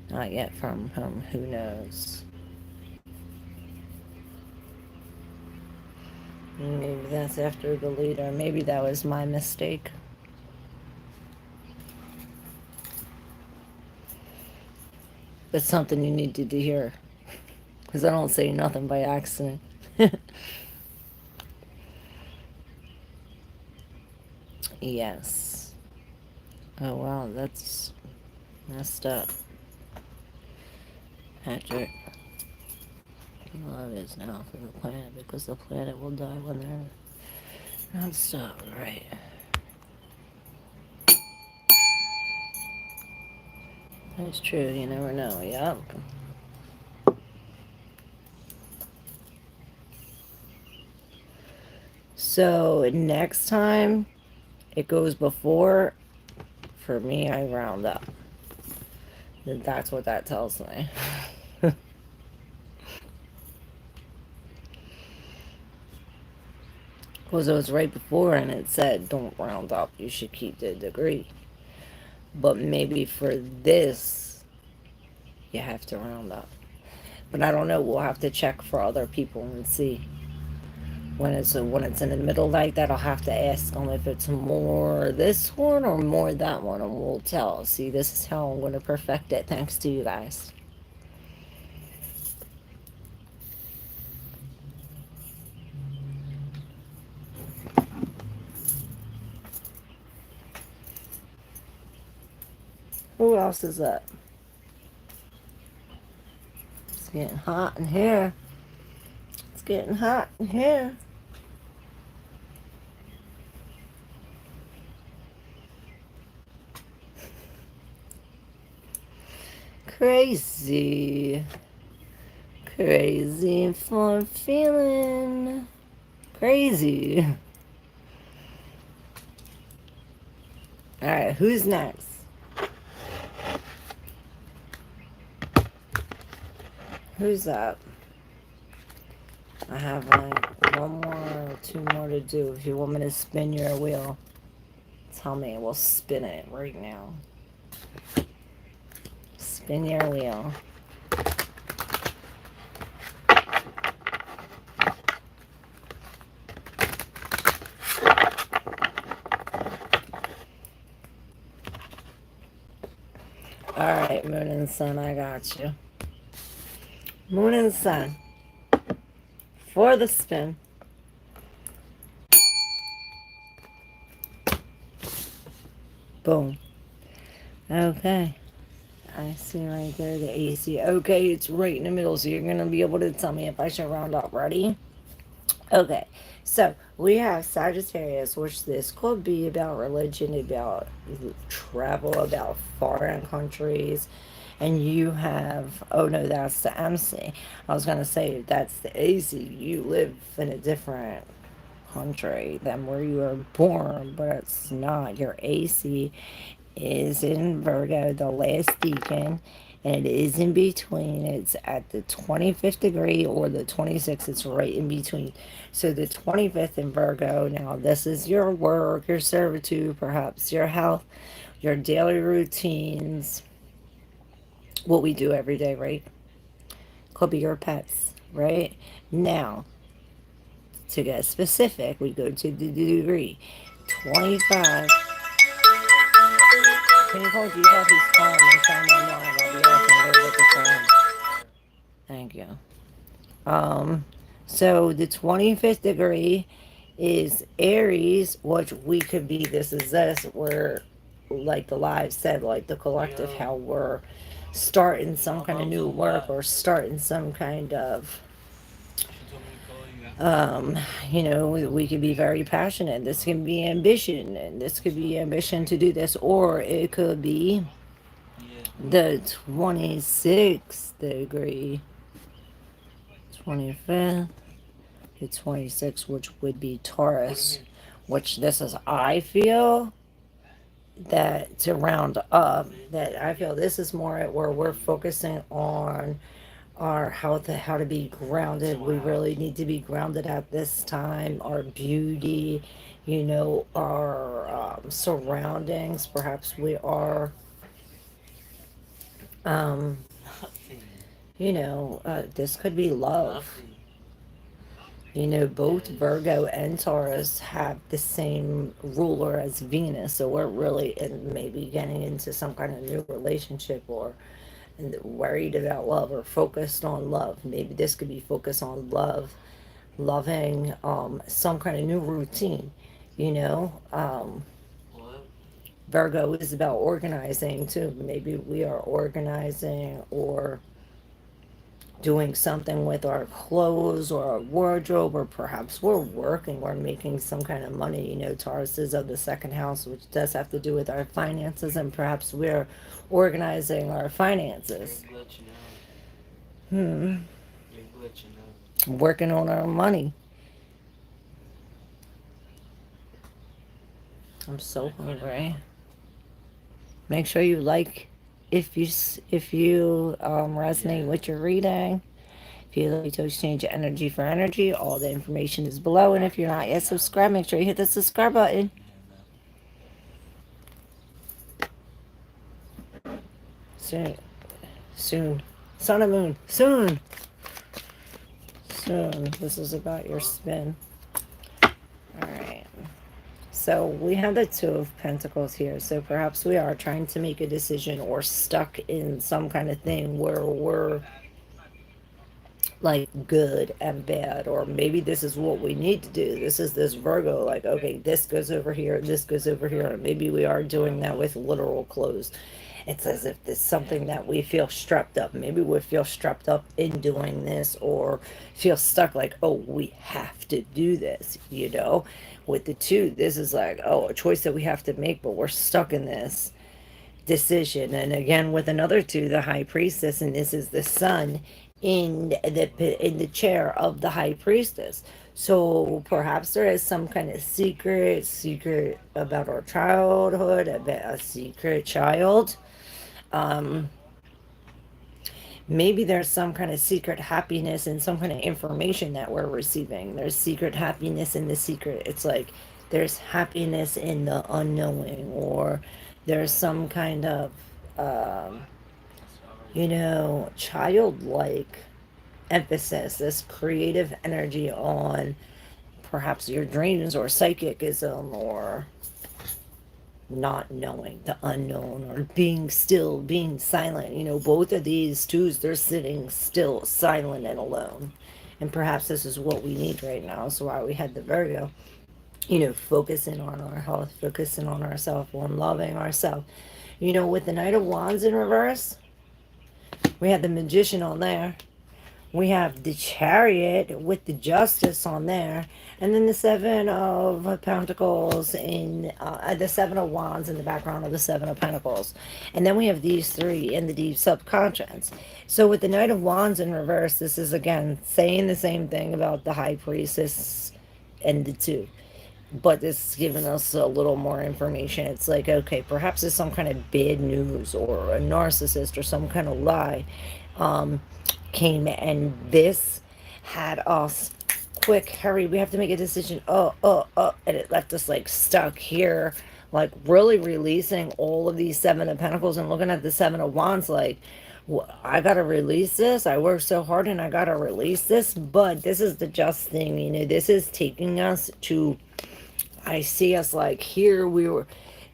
Not yet from him. Who knows? Maybe that's after the leader. Maybe that was my mistake. But something you needed to hear. Because I don't say nothing by accident. Yes. Oh, wow. That's messed up. Patrick. Love is now for the planet because the planet will die when they're not stopped, right? That's true. You never know. Yep. So next time it goes before, for me, I round up. That's what that tells me. Because it was right before and it said don't round up. You should keep the degree. But maybe for this, you have to round up. But I don't know. We'll have to check for other people and see. When it's in the middle like that, I'll have to ask them if it's more this one or more that one, and we'll tell. See, this is how I'm going to perfect it. Thanks to you guys. Who else is up? It's getting hot in here. It's getting hot in here. Crazy. Crazy for feeling. Crazy. Alright, who's next? Who's up? I have like one more or two more to do. If you want me to spin your wheel, tell me. We'll spin it right now. Spin your wheel. Alright, Moon and Sun, I got you. Moon and Sun. For the spin. Boom. Okay. I see right there the AC. Okay, it's right in the middle, so you're going to be able to tell me if I should round up. Ready? Okay. So, we have Sagittarius, which this could be about religion, about travel, about foreign countries. And you have, oh no, that's the MC. I was going to say that's the AC. You live in a different country than where you were born, but it's not. Your AC is in Virgo, the last deacon, and it is in between. It's at the 25th degree or the 26th. It's right in between. So the 25th in Virgo. Now, this is your work, your servitude, perhaps your health, your daily routines, what we do every day, right? Could be your pets, right? Now, to get specific, we go to the degree 25. Can you call Jesus? He's calling me. Tell him I'm live. I'll be off and go with the phone. Thank you. So the 25th degree is Aries, which we could be this is this, where like the live said, like the collective, how we're starting some kind of new work or starting some kind of we could be very passionate. This can be ambition, and this could be ambition to do this, or it could be the 26th degree, 25th, the 26th, which would be Taurus, which this is, I feel that to round up, that I feel this is more at where we're focusing on our health, how to be grounded. We really need to be grounded at this time. Our beauty, our surroundings. Perhaps we are, um, this could be love. Both Virgo and Taurus have the same ruler as Venus, so we're really in maybe getting into some kind of new relationship or worried about love or focused on love. Maybe this could be focused on love, loving some kind of new routine. You know, Virgo is about organizing too. Maybe we are organizing or doing something with our clothes or our wardrobe, or perhaps we're working, we're making some kind of money. Taurus is of the second house, which does have to do with our finances, and perhaps we're organizing our finances. Hmm. Working on our money. I'm so hungry. Make sure you like if you resonate with your reading. If you'd like to exchange energy for energy, all the information is below. And if you're not yet subscribed, make sure you hit the subscribe button. Soon. Soon. Sun and moon. Soon. Soon. This is about your spin. Alright. So we have the Two of Pentacles here. So perhaps we are trying to make a decision or stuck in some kind of thing where we're like good and bad, or maybe this is what we need to do. This is this Virgo, like, okay, this goes over here, this goes over here, and maybe we are doing that with literal clothes. It's as if there's something that we feel strapped up. Maybe we feel strapped up in doing this, or feel stuck like, oh, we have to do this. With the two, this is like, oh, a choice that we have to make, but we're stuck in this decision. And again, with another two, the High Priestess, and this is the Sun in the chair of the High Priestess. So perhaps there is some kind of secret about our childhood, about a secret child. Um, Maybe there's some kind of secret happiness and some kind of information that we're receiving. There's secret happiness in the secret. It's like there's happiness in the unknowing, or there's some kind of, um, childlike emphasis, this creative energy on perhaps your dreams or psychicism, or not knowing the unknown, or being still, being silent. Both of these twos, they're sitting still, silent and alone. And perhaps this is what we need right now. So why we had the Virgo, focusing on our health, focusing on ourselves, on loving ourselves. With the Knight of Wands in reverse, we had the Magician on there. We have the Chariot with the Justice on there. And then the Seven of Pentacles in the Seven of Wands in the background of the Seven of Pentacles. And then we have these three in the deep subconscious. So with the Knight of Wands in reverse, this is again saying the same thing about the High Priestess and the two. But this is giving us a little more information. It's like, okay, perhaps it's some kind of bad news or a narcissist or some kind of lie came, and this had us quick, hurry, we have to make a decision. And it left us like stuck here, like really releasing all of these Seven of Pentacles and looking at the Seven of Wands like, I gotta release this. I worked so hard and I gotta release this, but this is the just thing. This is taking us to, I see us like here, we were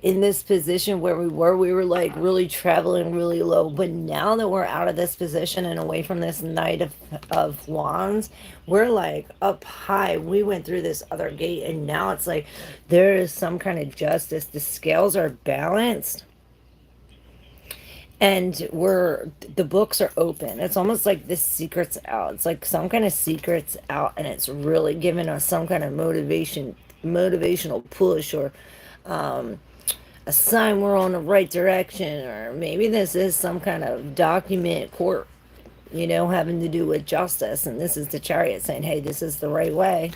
in this position where we were like really traveling really low. But now that we're out of this position and away from this Knight of Wands, we're like up high. We went through this other gate, and now it's like there is some kind of justice. The scales are balanced. And the books are open. It's almost like the secret's out. It's like some kind of secret's out, and it's really giving us some kind of motivational push, or a sign we're on the right direction. Or maybe this is some kind of document court, having to do with justice. And this is the Chariot saying, hey, this is the right way.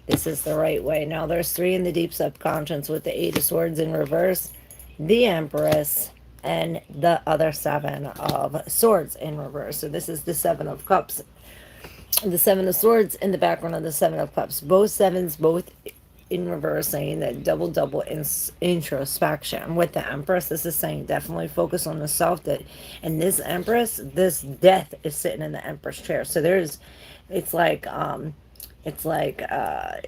This is the right way. Now there's three in the deep subconscious with the Eight of Swords in reverse, the Empress, and the other Seven of Swords in reverse. So this is the Seven of Cups, the Seven of Swords in the background of the Seven of Cups. Both sevens, both in reverse saying that double introspection. With the Empress, this is saying definitely focus on the self. That and this Empress, this death is sitting in the Empress chair. So there's, it's like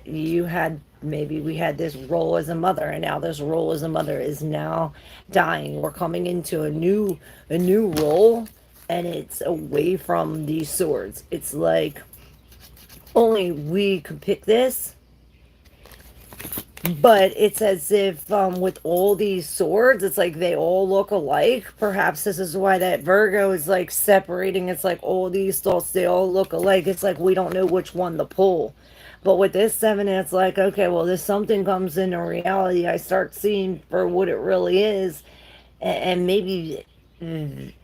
you had, maybe we had this role as a mother, and now this role as a mother is now dying. We're coming into a new role, and it's away from these swords. It's like only we could pick this, but it's as if with all these swords, it's like they all look alike. Perhaps this is why that Virgo is like separating. It's like all these thoughts, they all look alike. It's like we don't know which one to pull. But with this seven, it's like, okay, well, this something comes into reality. I start seeing for what it really is, and maybe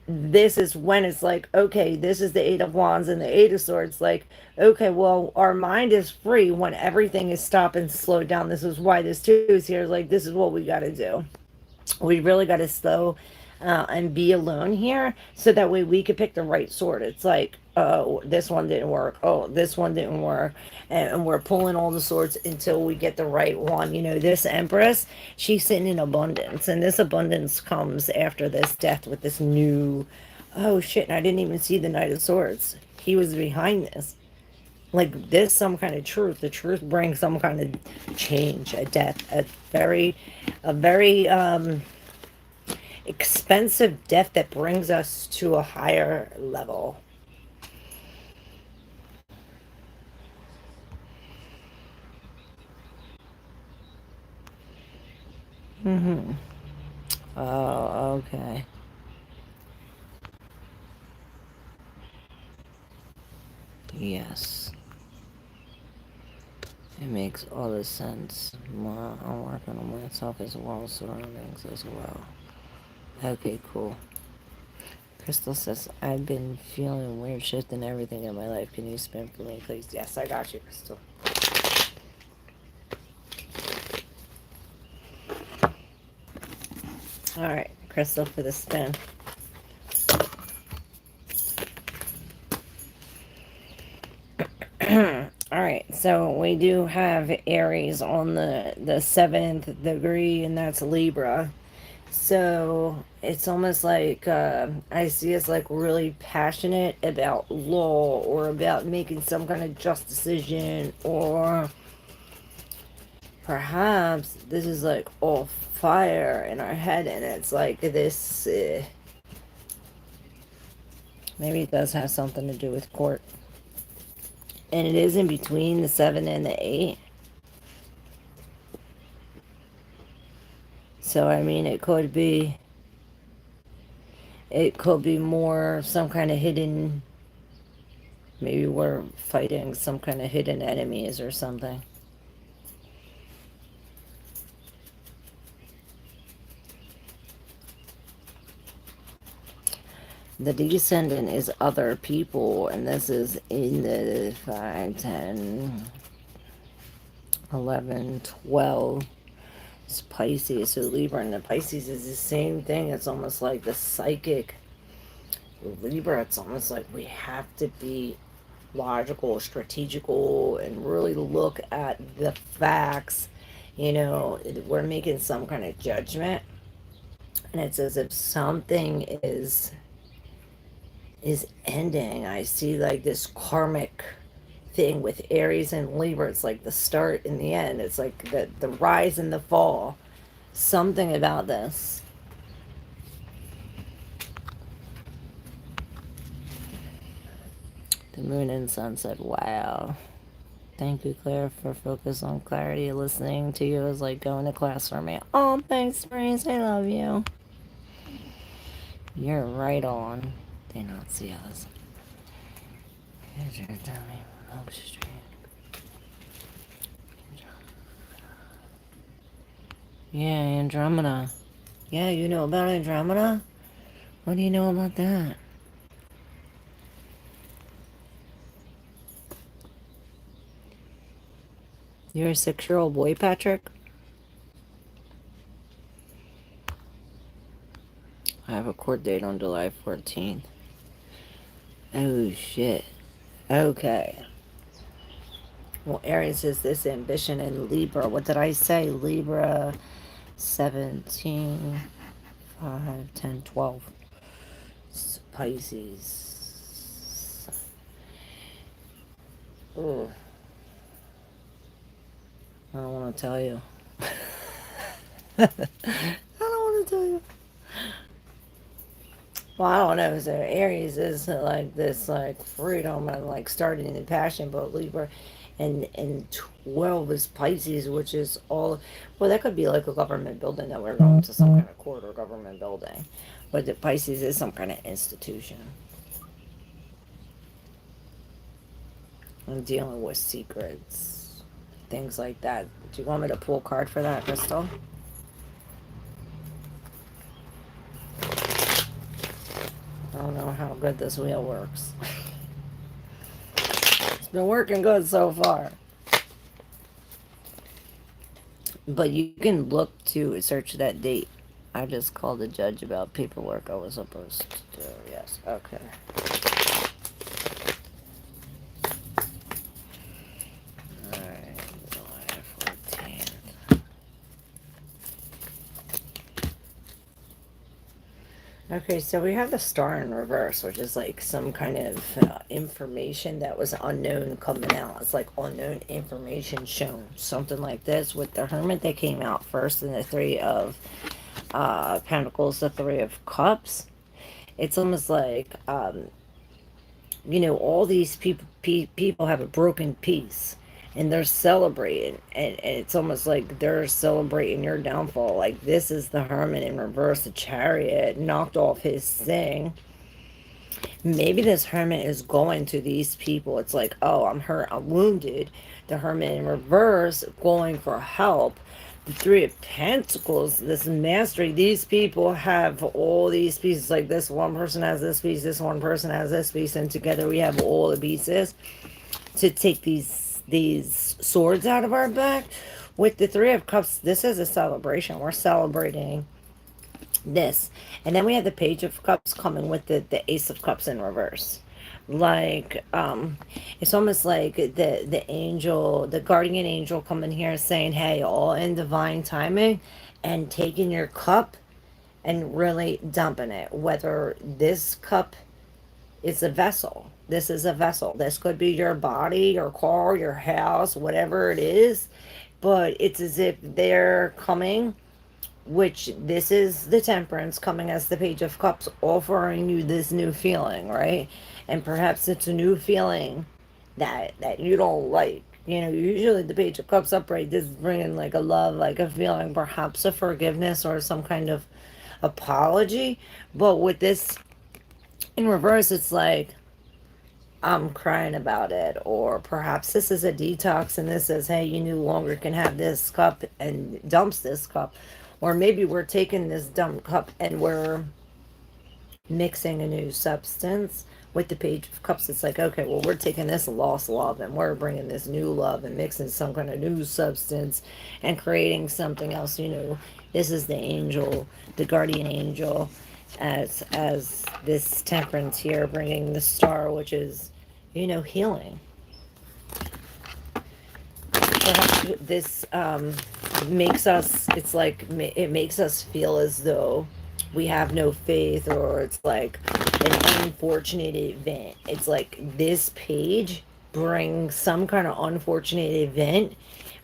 this is when it's like, okay, this is the Eight of Wands and the Eight of Swords. Like, okay, well, our mind is free when everything is stopped and slowed down. This is why this two is here. Like, this is what we got to do. We really got to slow and be alone here, so that way we could pick the right sword. It's like, oh, this one didn't work. Oh, this one didn't work. And we're pulling all the swords until we get the right one. You know, this Empress, she's sitting in abundance. And this abundance comes after this death with this new, oh shit, and I didn't even see the Knight of Swords. He was behind this. Like, this, some kind of truth. The truth brings some kind of change, a death, a very expensive death that brings us to a higher level. Mm-hmm. Oh, okay. Yes. It makes all the sense. Well, I'm working on myself as well, surroundings as well. Okay, cool. Crystal says, I've been feeling weird shift in everything in my life. Can you spin for me, please? Yes, I got you, Crystal. Alright, Crystal for the spin. Alright, so we do have Aries on the 7th degree, and that's Libra. So it's almost like I see us like really passionate about law, or about making some kind of just decision, or perhaps this is like all fire in our head, and it's like this. Maybe it does have something to do with court, and it is in between the 7 and the 8. So I mean, it could be more some kind of hidden, maybe we're fighting some kind of hidden enemies or something. The descendant is other people, and this is in the 5, 10, 11, 12. It's Pisces. So Libra and the Pisces is the same thing. It's almost like the psychic. Libra, it's almost like we have to be logical, strategical, and really look at the facts. You know, we're making some kind of judgment, and it's as if something is ending. I see like this karmic thing with Aries and Libra. It's like the start and the end. It's like the rise and the fall. Something about this. The moon and sun said, wow. Thank you, Claire, for focus on clarity. Listening to you is like going to class for me. Oh, thanks, Maurice. I love you. You're right on. They not see us. Yeah, Andromeda. Yeah, you know about Andromeda? What do you know about that? You're a 6-year-old boy, Patrick? I have a court date on July 14th. Oh, shit. Okay. Well, Aries is this ambition, and Libra. What did I say? Libra 17, 5, 10, 12. Pisces. Ooh, I don't want to tell you. I don't want to tell you. Well, I don't know. So Aries is like this, like freedom and like starting in passion, but Libra, and 12 is Pisces, which is all. Well, that could be like a government building that we're going to some kind of court or government building, but the Pisces is some kind of institution. I'm dealing with secrets, things like that. Do you want me to pull a card for that, Crystal? I don't know how good this wheel works. It's been working good so far. But you can look to search that date. I just called the judge about paperwork I was supposed to do. Yes. Okay. Alright. July 14th. Okay, so we have the star in reverse, which is like some kind of information that was unknown coming out. It's like unknown information shown. Something like this with the Hermit that came out first and the Three of Pentacles, the Three of Cups. It's almost like, all these people have a broken piece and they're celebrating, and it's almost like they're celebrating your downfall. Like, this is the Hermit in reverse. The Chariot knocked off his thing. Maybe this Hermit is going to these people. It's like, oh, I'm hurt, I'm wounded. The Hermit in reverse going for help. The Three of Pentacles, this mastery. These people have all these pieces. Like, this one person has this piece, this one person has this piece, and together we have all the pieces to take these swords out of our back. With the Three of Cups, this is a celebration. We're celebrating this. And then we have the Page of Cups coming with the Ace of Cups in reverse. Like, it's almost like the angel, the guardian angel coming here saying, hey, all in divine timing, and taking your cup and really dumping it. Whether this cup is a vessel. This is a vessel. This could be your body, your car, your house, whatever it is. But it's as if they're coming, which this is the Temperance coming as the Page of Cups, offering you this new feeling, right? And perhaps it's a new feeling that you don't like. Usually the Page of Cups upright, this is bringing like a love, like a feeling, perhaps a forgiveness or some kind of apology. But with this in reverse, it's like, I'm crying about it. Or perhaps this is a detox and this says, hey, you no longer can have this cup, and dumps this cup. Or maybe we're taking this dump cup and we're mixing a new substance. With the Page of Cups, it's like, okay, well, we're taking this lost love and we're bringing this new love and mixing some kind of new substance and creating something else. This is the angel, the guardian angel, as this Temperance here, bringing the star, which is, healing. Perhaps this makes us, it's like, it makes us feel as though we have no faith, or it's like an unfortunate event. It's like this page brings some kind of unfortunate event,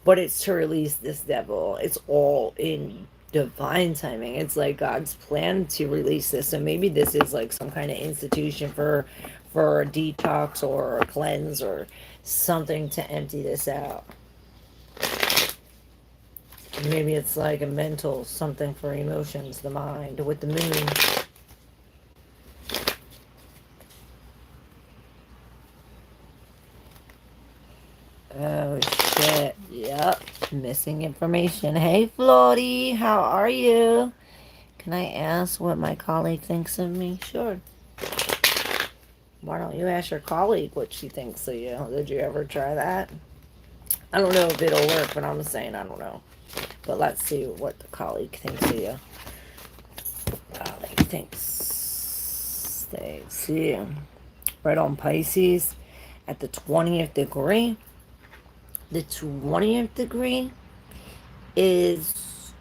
but it's to release this devil. It's all in divine timing. It's like God's plan to release this. So maybe this is like some kind of institution for a detox or a cleanse or something to empty this out. Maybe it's like a mental something for emotions, the mind, with the moon. Oh shit, yep, missing information. Hey Floaty, how are you? Can I ask what my colleague thinks of me? Sure. Why don't you ask your colleague what she thinks of you? Did you ever try that? I don't know if it'll work, but I'm saying I don't know. But let's see what the colleague thinks of you. Colleague thinks they see you. Right on Pisces at the 20th degree. The 20th degree is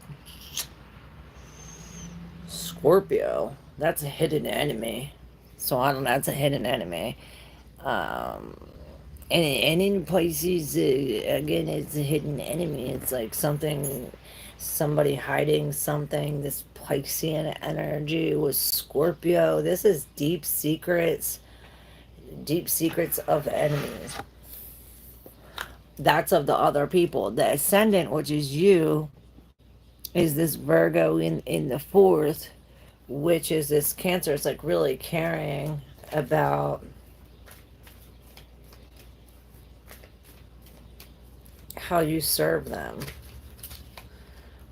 Scorpio. That's a hidden enemy. So I don't know, that's a hidden enemy. Um, and in Pisces, again, it's a hidden enemy. It's like something, somebody hiding something. This Piscean energy was Scorpio. This is deep secrets of enemies. That's of the other people. The ascendant, which is you, is this Virgo in the fourth, which is this Cancer. It's like really caring about how you serve them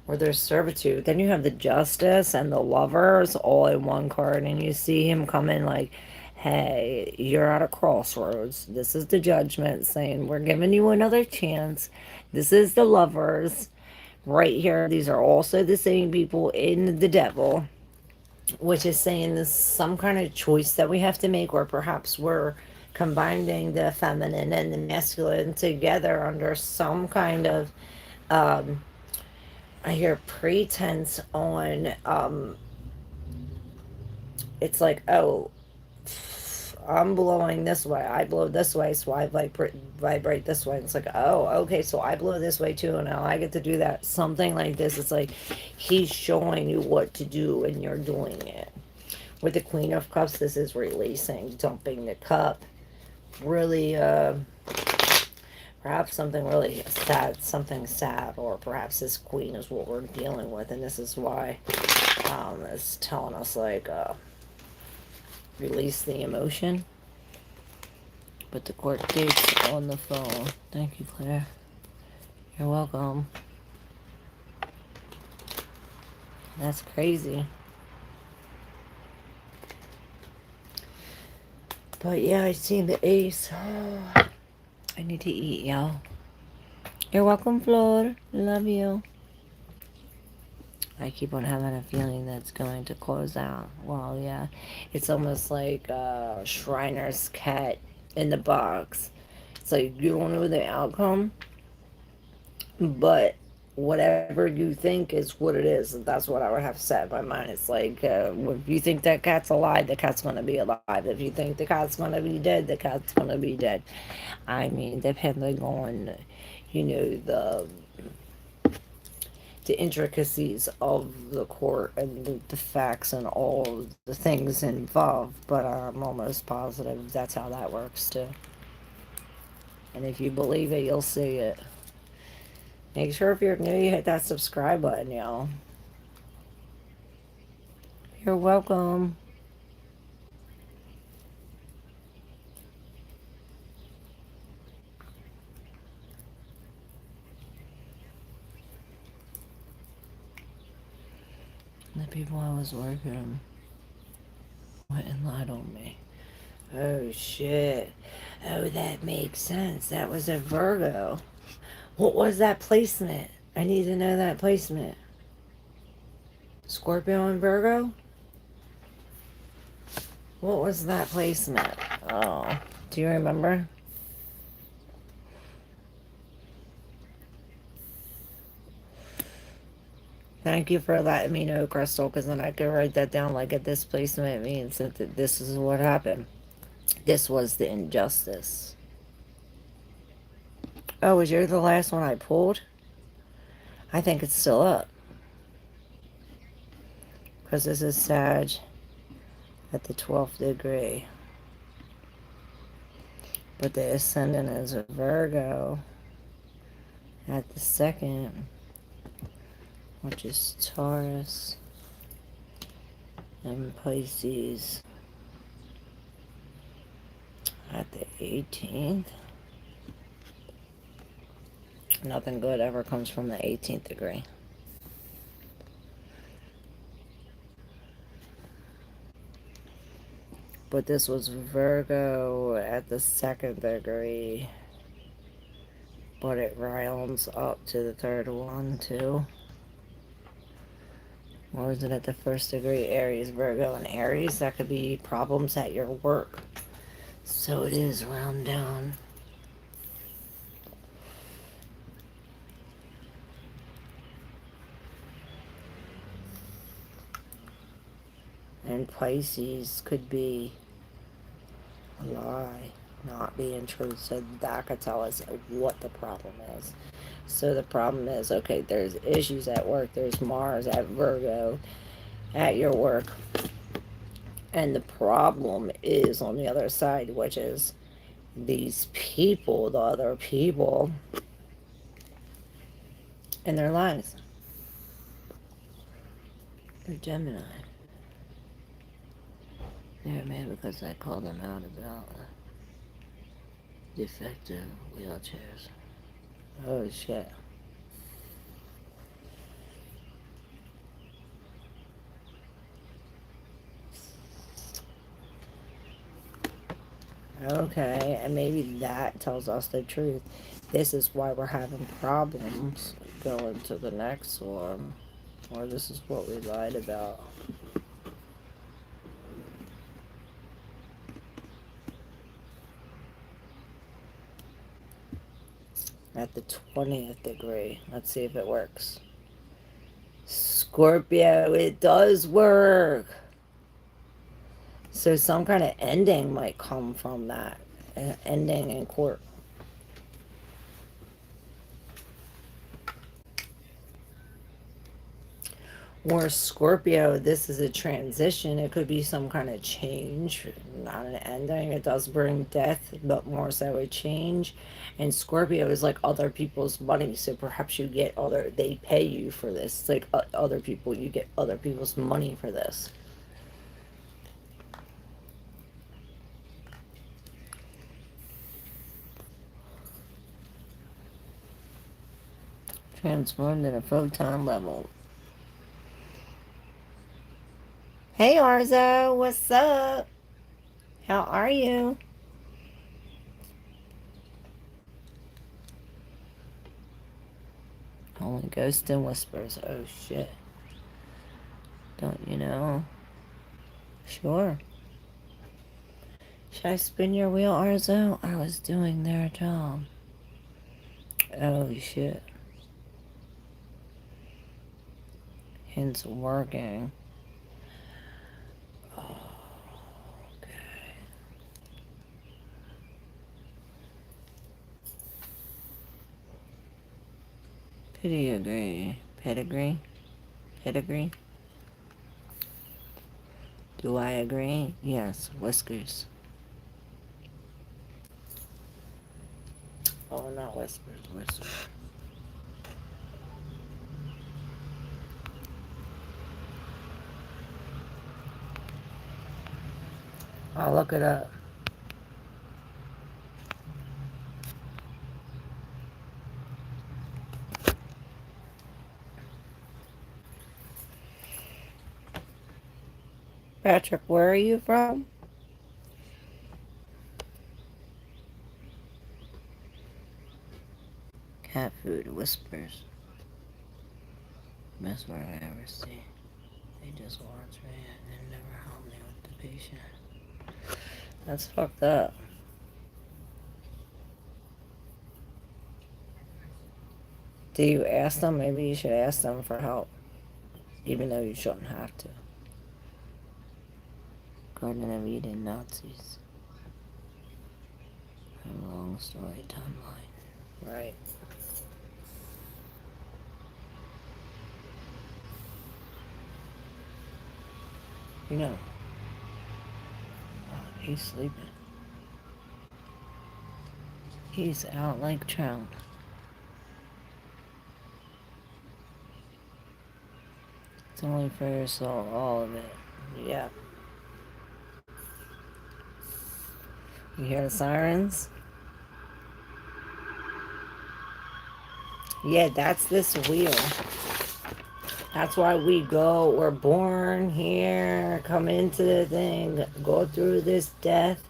or their servitude. Then you have the Justice and the Lovers all in one card, and you see him come in like, hey, you're at a crossroads. This is the Judgment saying, we're giving you another chance. This is the Lovers right here. These are also the same people in the Devil, which is saying this some kind of choice that we have to make, or perhaps we're combining the feminine and the masculine together under some kind of I hear pretense on it's like, oh, I'm blowing this way, I blow this way, so I vibrate this way. It's like, oh, okay, so I blow this way too, and now I get to do that. Something like this. It's like he's showing you what to do and you're doing it. With the Queen of Cups, this is releasing, dumping the cup. Really, perhaps something really sad, something sad, or perhaps this Queen is what we're dealing with, and this is why it's telling us, like, release the emotion. But the court date's on the phone. Thank you, Claire. You're welcome. That's crazy. But yeah, I seen the ace. Oh, I need to eat, y'all. You're welcome, Flor. Love you. I keep on having a feeling that's going to close out. Well, yeah. It's almost like Shriner's cat in the box. It's like you don't know the outcome, but whatever you think is what it is. That's what I would have said in my mind. It's like, if you think that cat's alive, the cat's going to be alive. If you think the cat's going to be dead, the cat's going to be dead. I mean, depending on, the intricacies of the court and the facts and all the things involved, but I'm almost positive that's how that works too. And if you believe it, you'll see it. Make sure if you're new, you hit that subscribe button, y'all. You're welcome. The people I was working went and lied on me. Oh shit. Oh, that makes sense. That was a Virgo. What was that placement? I need to know that placement. Scorpio and Virgo? What was that placement? Oh, do you remember? Thank you for letting me know, Crystal, because then I could write that down. Like, at this placement means that this is what happened. This was the injustice. Oh, was yours the last one I pulled? I think it's still up. Because this is Sag at the 12th degree. But the ascendant is a Virgo at the second, which is Taurus and Pisces at the 18th. Nothing good ever comes from the 18th degree. But this was Virgo at the second degree. But it rounds up to the third one, too. Or is it at the first degree? Aries, Virgo, and Aries. That could be problems at your work. So it is round down. And Pisces could be a lie, not being true. So that could tell us what the problem is. So the problem is, okay, there's issues at work. There's Mars at Virgo at your work. And the problem is on the other side, which is these people, the other people, and their lives. They're Gemini. Yeah, maybe because I called them out about defective wheelchairs. Oh shit. Okay, and maybe that tells us the truth. This is why we're having problems going to the next one. Or this is what we lied about. At the 20th degree. Let's see if it works. Scorpio, it does work. So some kind of ending might come from that. Ending in court. Or Scorpio, this is a transition. It could be some kind of change, not an ending. It does bring death, but more so a change. And Scorpio is like other people's money. So perhaps you get they pay you for this. It's like other people, you get other people's money for this. Transformed at a photon level. Hey Arzo, what's up? How are you? Only ghosts and whispers. Oh shit. Don't you know? Sure. Should I spin your wheel, Arzo? I was doing their job. Oh shit. It's working. Oh, okay. Pedigree. Pedigree? Pedigree? Do I agree? Yes. Whiskers. Oh, not whispers. Whiskers. I'll look it up. Patrick, where are you from? Cat food whispers. Best word I ever see. They just watch me and never help me with the patient. That's fucked up. Do you ask them? Maybe you should ask them for help. Even though you shouldn't have to. Garden of Eden Nazis. A long story timeline. Right. You know. Oh, he's sleeping. He's out like trout. It's only for your soul, all of it. Yeah. You hear the sirens? Yeah, that's this wheel. That's why we go, we're born here, come into the thing, go through this death,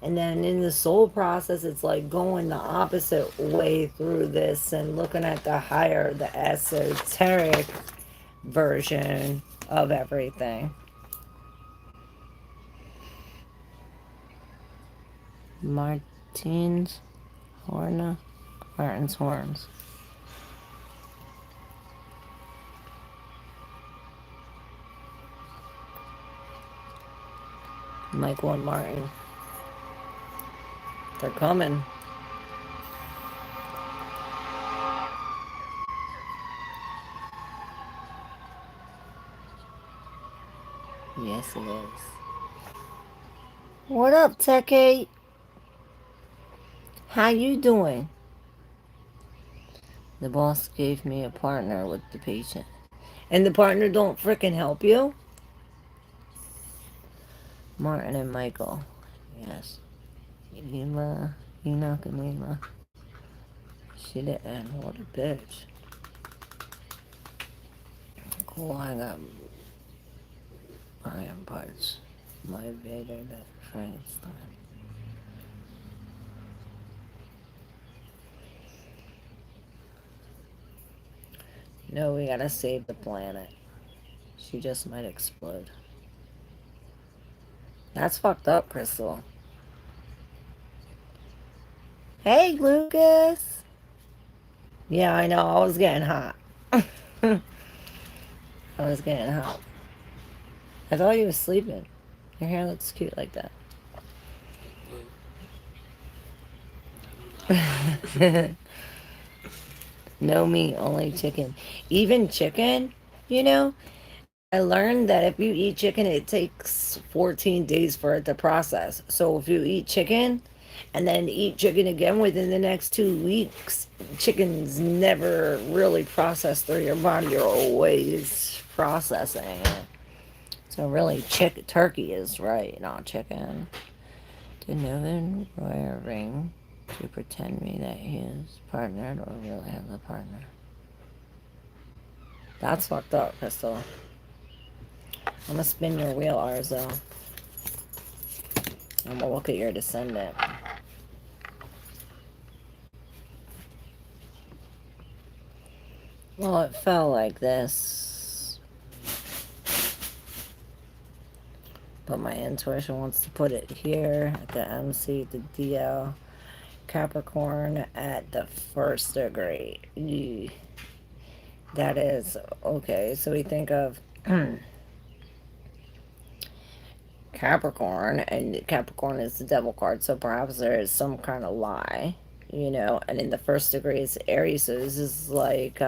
and then in the soul process, it's like going the opposite way through this and looking at the higher, the esoteric version of everything. Martin's horns. Michael and Martin. They're coming. Yes, it is. What up, Techie? How you doing? The boss gave me a partner with the patient. And the partner don't frickin' help you? Martin and Michael. Yes. Ema. Enoch and Ema. She didn't. What a bitch. Cool, I got iron parts. My Vader that Frankenstein. No, we gotta save the planet. She just might explode. That's fucked up, Crystal. Hey, Lucas. Yeah, I know. I was getting hot. I was getting hot. I thought you was sleeping. Your hair looks cute like that. No meat, only chicken. Even chicken, you know, I learned that if you eat chicken, it takes 14 days for it to process. So if you eat chicken and then eat chicken again within the next 2 weeks, chicken's never really processed through your body. You're always processing it. So really, turkey is right, not chicken. Did Novin wear a ring to pretend me that he is partnered or really have a partner? That's fucked up, Crystal. I'm gonna spin your wheel, Arzo. I'm gonna look at your descendant. Well, it fell like this. But my intuition wants to put it here at the MC, the DL. Capricorn at the first degree. Eee. That is, okay, so we think of Capricorn, and Capricorn is the devil card, so perhaps there is some kind of lie, you know, and in the first degree is Aries, so this is like,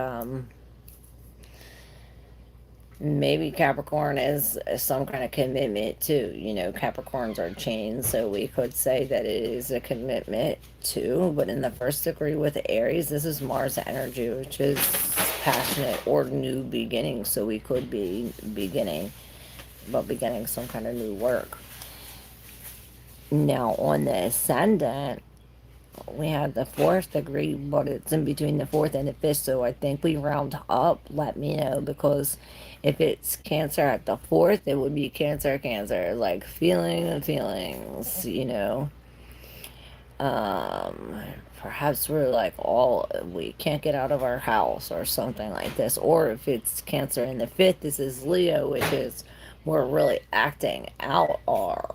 maybe Capricorn is some kind of commitment too. You know, Capricorns are chains, so we could say that it is a commitment too. But in the first degree with Aries, this is Mars energy, which is passionate or new beginning. So we could be beginning some kind of new work. Now on the ascendant, we have the fourth degree, but it's in between the fourth and the fifth, so I think we round up. Let me know, because if it's Cancer at the fourth, it would be Cancer, like feeling and feelings, you know. Perhaps we're like we can't get out of our house or something like this. Or if it's Cancer in the fifth, this is Leo, which is we're really acting out our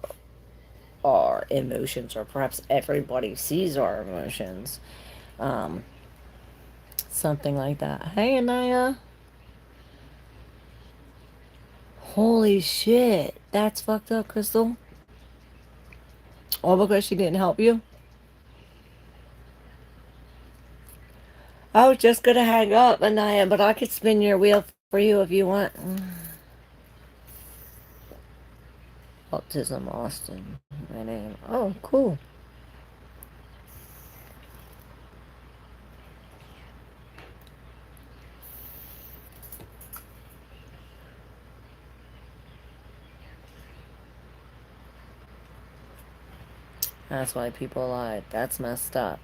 emotions, or perhaps everybody sees our emotions. Um, Something like that. Hey, Anaya. Holy shit. That's fucked up, Crystal. All because she didn't help you? I was just gonna hang up, Anaya, but I could spin your wheel for you if you want. Autism Austin. My name. Oh, cool. That's why people lied. That's messed up.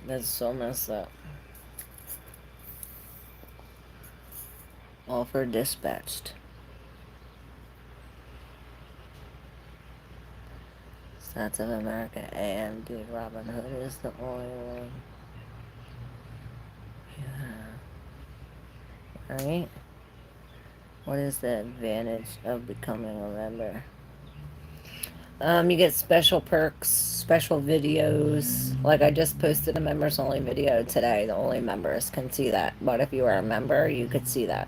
That's so messed up. Offer dispatched. Stats of America AMD Robin Hood is the only one. Yeah. Right? What is the advantage of becoming a member? You get special perks, special videos. Like I just posted a members only video today. The only members can see that. But if you are a member, you could see that.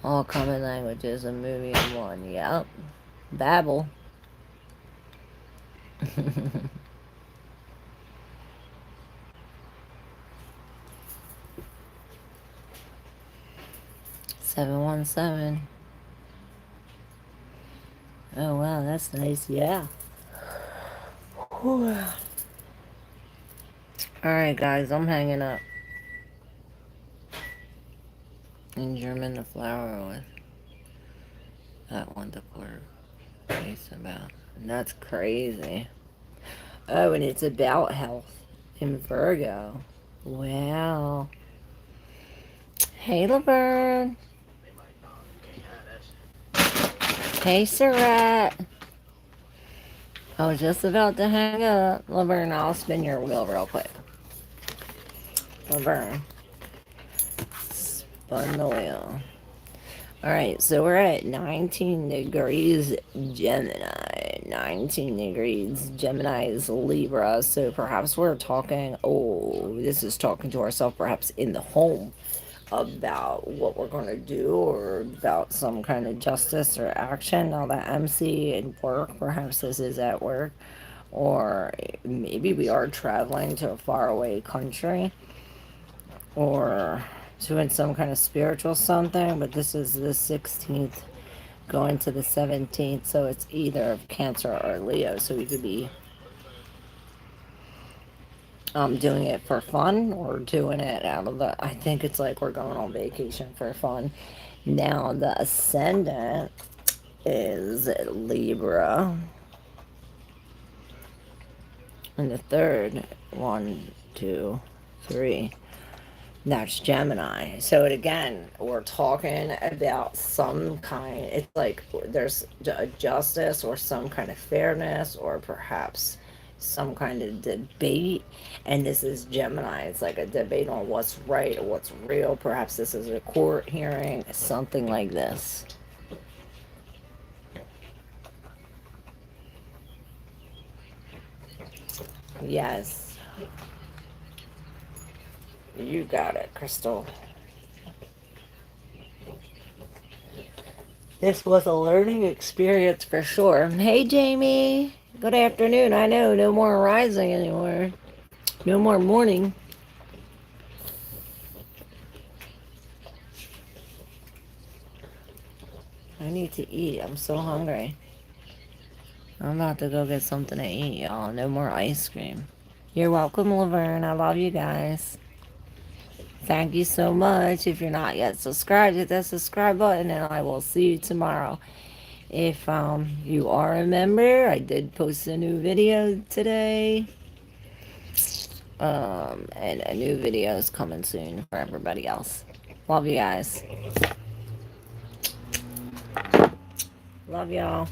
All common languages, a movie in one. Yep. Babel. 717. Oh wow, that's nice. Yeah. Alright guys, I'm hanging up. In German, the flower with that one the quarter piece about. And that's crazy. Oh, and it's about health in Virgo. Wow. Hey, Laverne. Hey, Surratt. I was just about to hang up. Laverne, I'll spin your wheel real quick. Laverne. Spun the wheel. Alright, so we're at 19 degrees Gemini. 19 degrees Gemini is Libra. So perhaps we're talking, this is talking to ourselves perhaps in the home about what we're going to do or about some kind of justice or action. Now that MC and work, perhaps this is at work. Or maybe we are traveling to a faraway country. Or doing some kind of spiritual something, but this is the 16th going to the 17th, so it's either of Cancer or Leo, so we could be doing it for fun or doing it out of the, I think it's like we're going on vacation for fun. Now the ascendant is Libra, and the third, 1, 2, 3, that's Gemini. So again, we're talking about some kind, it's like there's a justice or some kind of fairness or perhaps some kind of debate. And this is Gemini. It's like a debate on what's right or what's real. Perhaps this is a court hearing, something like this. Yes. You got it, Crystal. This was a learning experience for sure. Hey, Jamie. Good afternoon. I know, no more rising anymore. No more morning. I need to eat. I'm so hungry. I'm about to go get something to eat, y'all. No more ice cream. You're welcome, Laverne. I love you guys. Thank you so much. If you're not yet subscribed, hit that subscribe button, and I will see you tomorrow. If you are a member, I did post a new video today. And a new video is coming soon for everybody else. Love you guys. Love y'all.